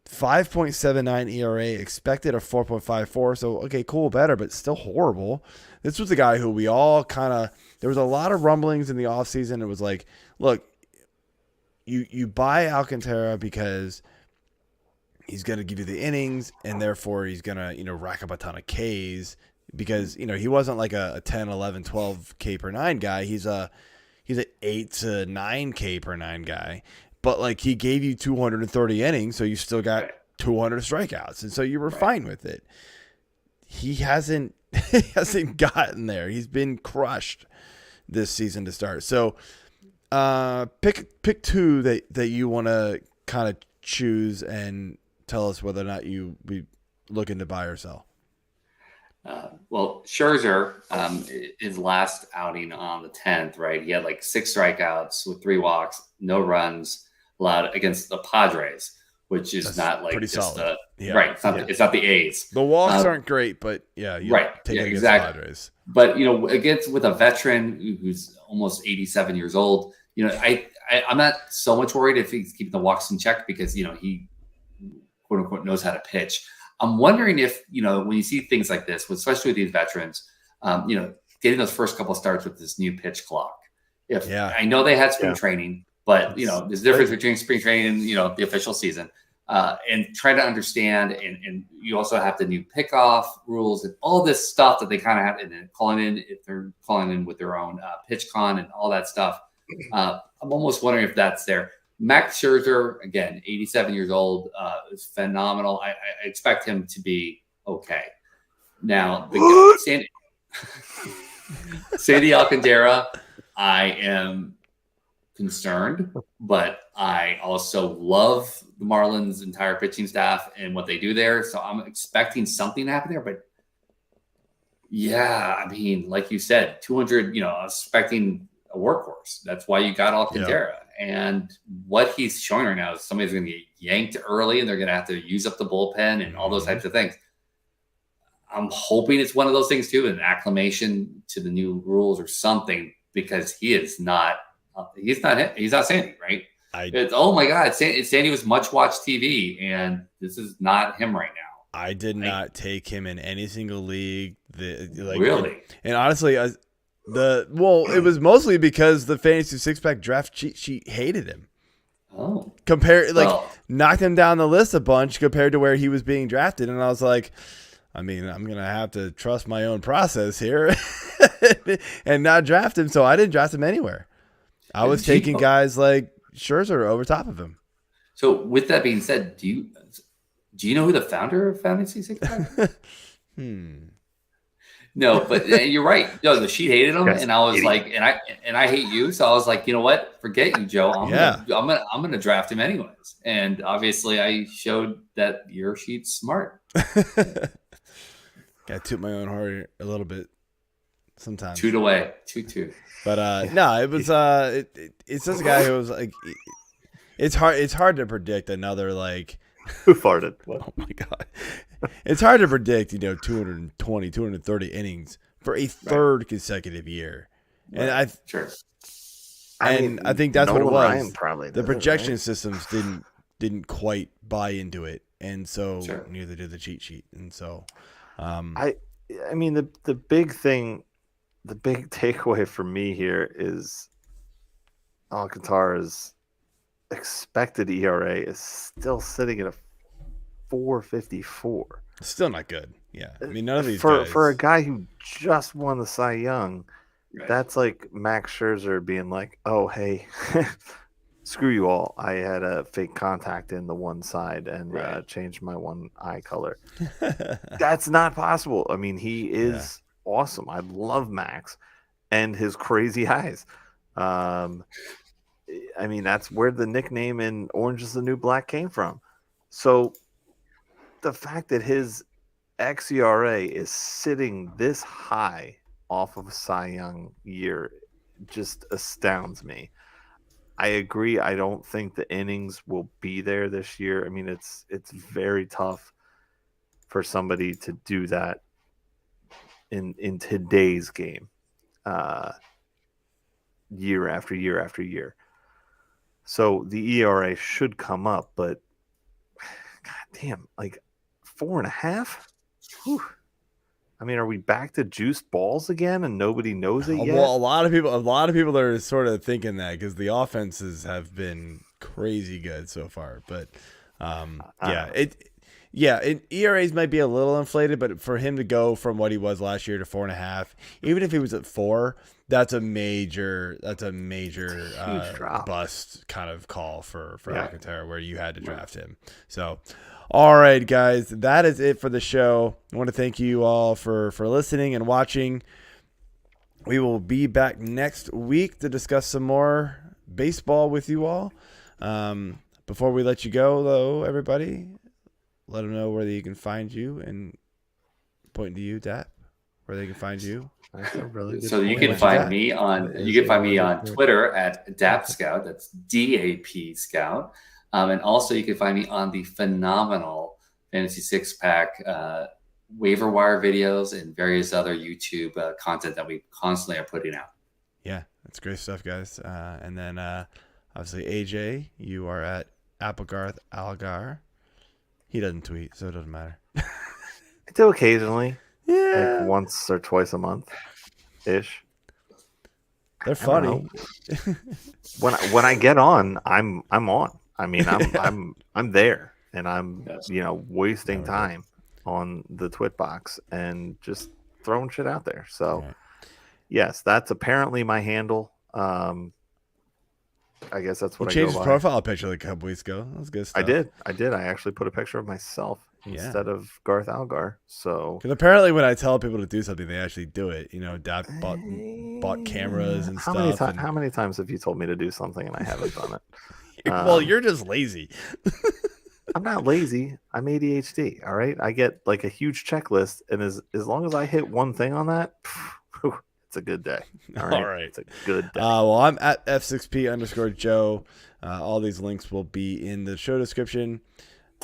5.79 ERA, expected a 4.54. So, okay, cool, better, but still horrible. This was a guy who we all there was a lot of rumblings in the offseason. It was like, look, you buy Alcantara because he's going to give you the innings, and therefore he's going to, rack up a ton of Ks because, he wasn't like a 10, 11, 12 K per 9 guy. He's an 8 to 9 K per 9 guy. But, like, he gave you 230 innings, so you still got 200 strikeouts. And so you were fine with it. He hasn't gotten there. He's been crushed this season to start. So pick 2 that you want to kind of choose and tell us whether or not you be looking to buy or sell. Well, Scherzer, his last outing on the 10th, right? He had like 6 strikeouts with 3 walks, no runs allowed against the Padres, which is not like pretty just solid. right. It's not the A's. The walks aren't great, but take it against the Padres. But against with a veteran who's almost 87 years old, I'm not so much worried if he's keeping the walks in check because he quote unquote knows how to pitch. I'm wondering if, when you see things like this, especially with these veterans, getting those first couple starts with this new pitch clock. I know they had spring training, but, there's a difference between spring training and, the official season. And try to understand, and you also have the new pickoff rules and all this stuff that they kind of have, and then if they're calling in with their own pitch con and all that stuff. I'm almost wondering if that's there. Max Scherzer, again, 87 years old, is phenomenal. I expect him to be okay. Now, Sandy Alcantara, I am concerned, but I also love the Marlins' entire pitching staff and what they do there. So I'm expecting something to happen there. But yeah, I mean, like you said, 200, I was expecting a workhorse. That's why you got Alcantara. And what he's showing right now is somebody's going to get yanked early and they're going to have to use up the bullpen and all those types of things. I'm hoping it's one of those things too, an acclimation to the new rules or something, because he is not, he's not Sandy, right? Oh my God, Sandy was much watched TV, and this is not him right now. I did not take him in any single league. Really? And honestly, it was mostly because the fantasy 6-pack draft cheat sheet hated him. Oh, knocked him down the list a bunch compared to where he was being drafted, and I was like, I mean, I'm gonna have to trust my own process here and not draft him. So I didn't draft him anywhere. I was taking guys like Scherzer over top of him. So with that being said, do you know who the founder of Fantasy 6-pack? No, but you're right. No, the sheet hated him, and I was like, and I hate you, so I was like, you know what? Forget you, Joe. I'm gonna draft him anyways. And obviously, I showed that your sheet's smart. Got to toot my own horn a little bit sometimes. Toot away, toot. But no, it was it's just a guy who was like, it's hard to predict another like. Who farted? What? Oh my God. It's hard to predict, 220, 230 innings for a third consecutive year. And I think that's Nolan what it was. Ryan probably the projection systems didn't didn't quite buy into it, and so Sure. neither did the cheat sheet. And so, I mean, the big thing, the big takeaway for me here is Alcantara's expected ERA is still sitting at a 4.54. still not good. Yeah, I mean, none of these for guys. for a guy who just won the Cy Young, Right. that's like Max Scherzer being like, "Oh, hey, screw you all. I had a fake contact in the one side and Right. changed my one eye color." That's not possible. I mean, he is awesome. I love Max and his crazy eyes. I mean, that's where the nickname in Orange is the New Black came from. So the fact that his xERA is sitting this high off of a Cy Young year just astounds me. I agree. I don't think the innings will be there this year. I mean, it's very tough for somebody to do that in today's game, year after year after year. So the ERA should come up, but god damn, like 4.5. Whew. I mean, are we back to juiced balls again, and nobody knows it yet? Well, a lot of people are sort of thinking that because the offenses have been crazy good so far. But ERAs might be a little inflated, but for him to go from what he was last year to 4.5, even if he was at 4, that's a major huge drop. bust kind of call for Alcantara, where you had to draft him. So, all right, guys, that is it for the show. I want to thank you all for listening and watching. We will be back next week to discuss some more baseball with you all. Before we let you go, though, everybody, let them know where they can find you, and pointing to you, Dap, where they can find you. That's a really good So you point. can find me on Twitter at DapScout. That's DAP Scout. And also you can find me on the phenomenal Fantasy Six Pack waiver wire videos and various other YouTube content that we constantly are putting out. Yeah, that's great stuff, guys. And then obviously AJ, you are at Applegarth Algar. He doesn't tweet, so it doesn't matter. I do occasionally, Yeah, like once or twice a month, ish. they're funny. When I get on, I'm on. I mean, I'm there, and I'm Yes. wasting time on the Twit box and just throwing shit out there. So Right. yes, that's apparently my handle. I guess that's He what I changed go his by. profile picture like a couple weeks ago. That was good stuff. I did. I actually put a picture of myself Yeah. instead of Garth Algar. So Because apparently when I tell people to do something, they actually do it. Dad bought cameras and stuff. How many times have you told me to do something and I haven't done it? Well, you're just lazy. I'm not lazy. I'm ADHD. All right. I get like a huge checklist, and as long as I hit one thing on that, it's a good day. All right. All right. It's a good day. Well, I'm at F6P_Joe. All these links will be in the show description.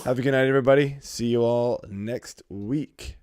Have a good night, everybody. See you all next week.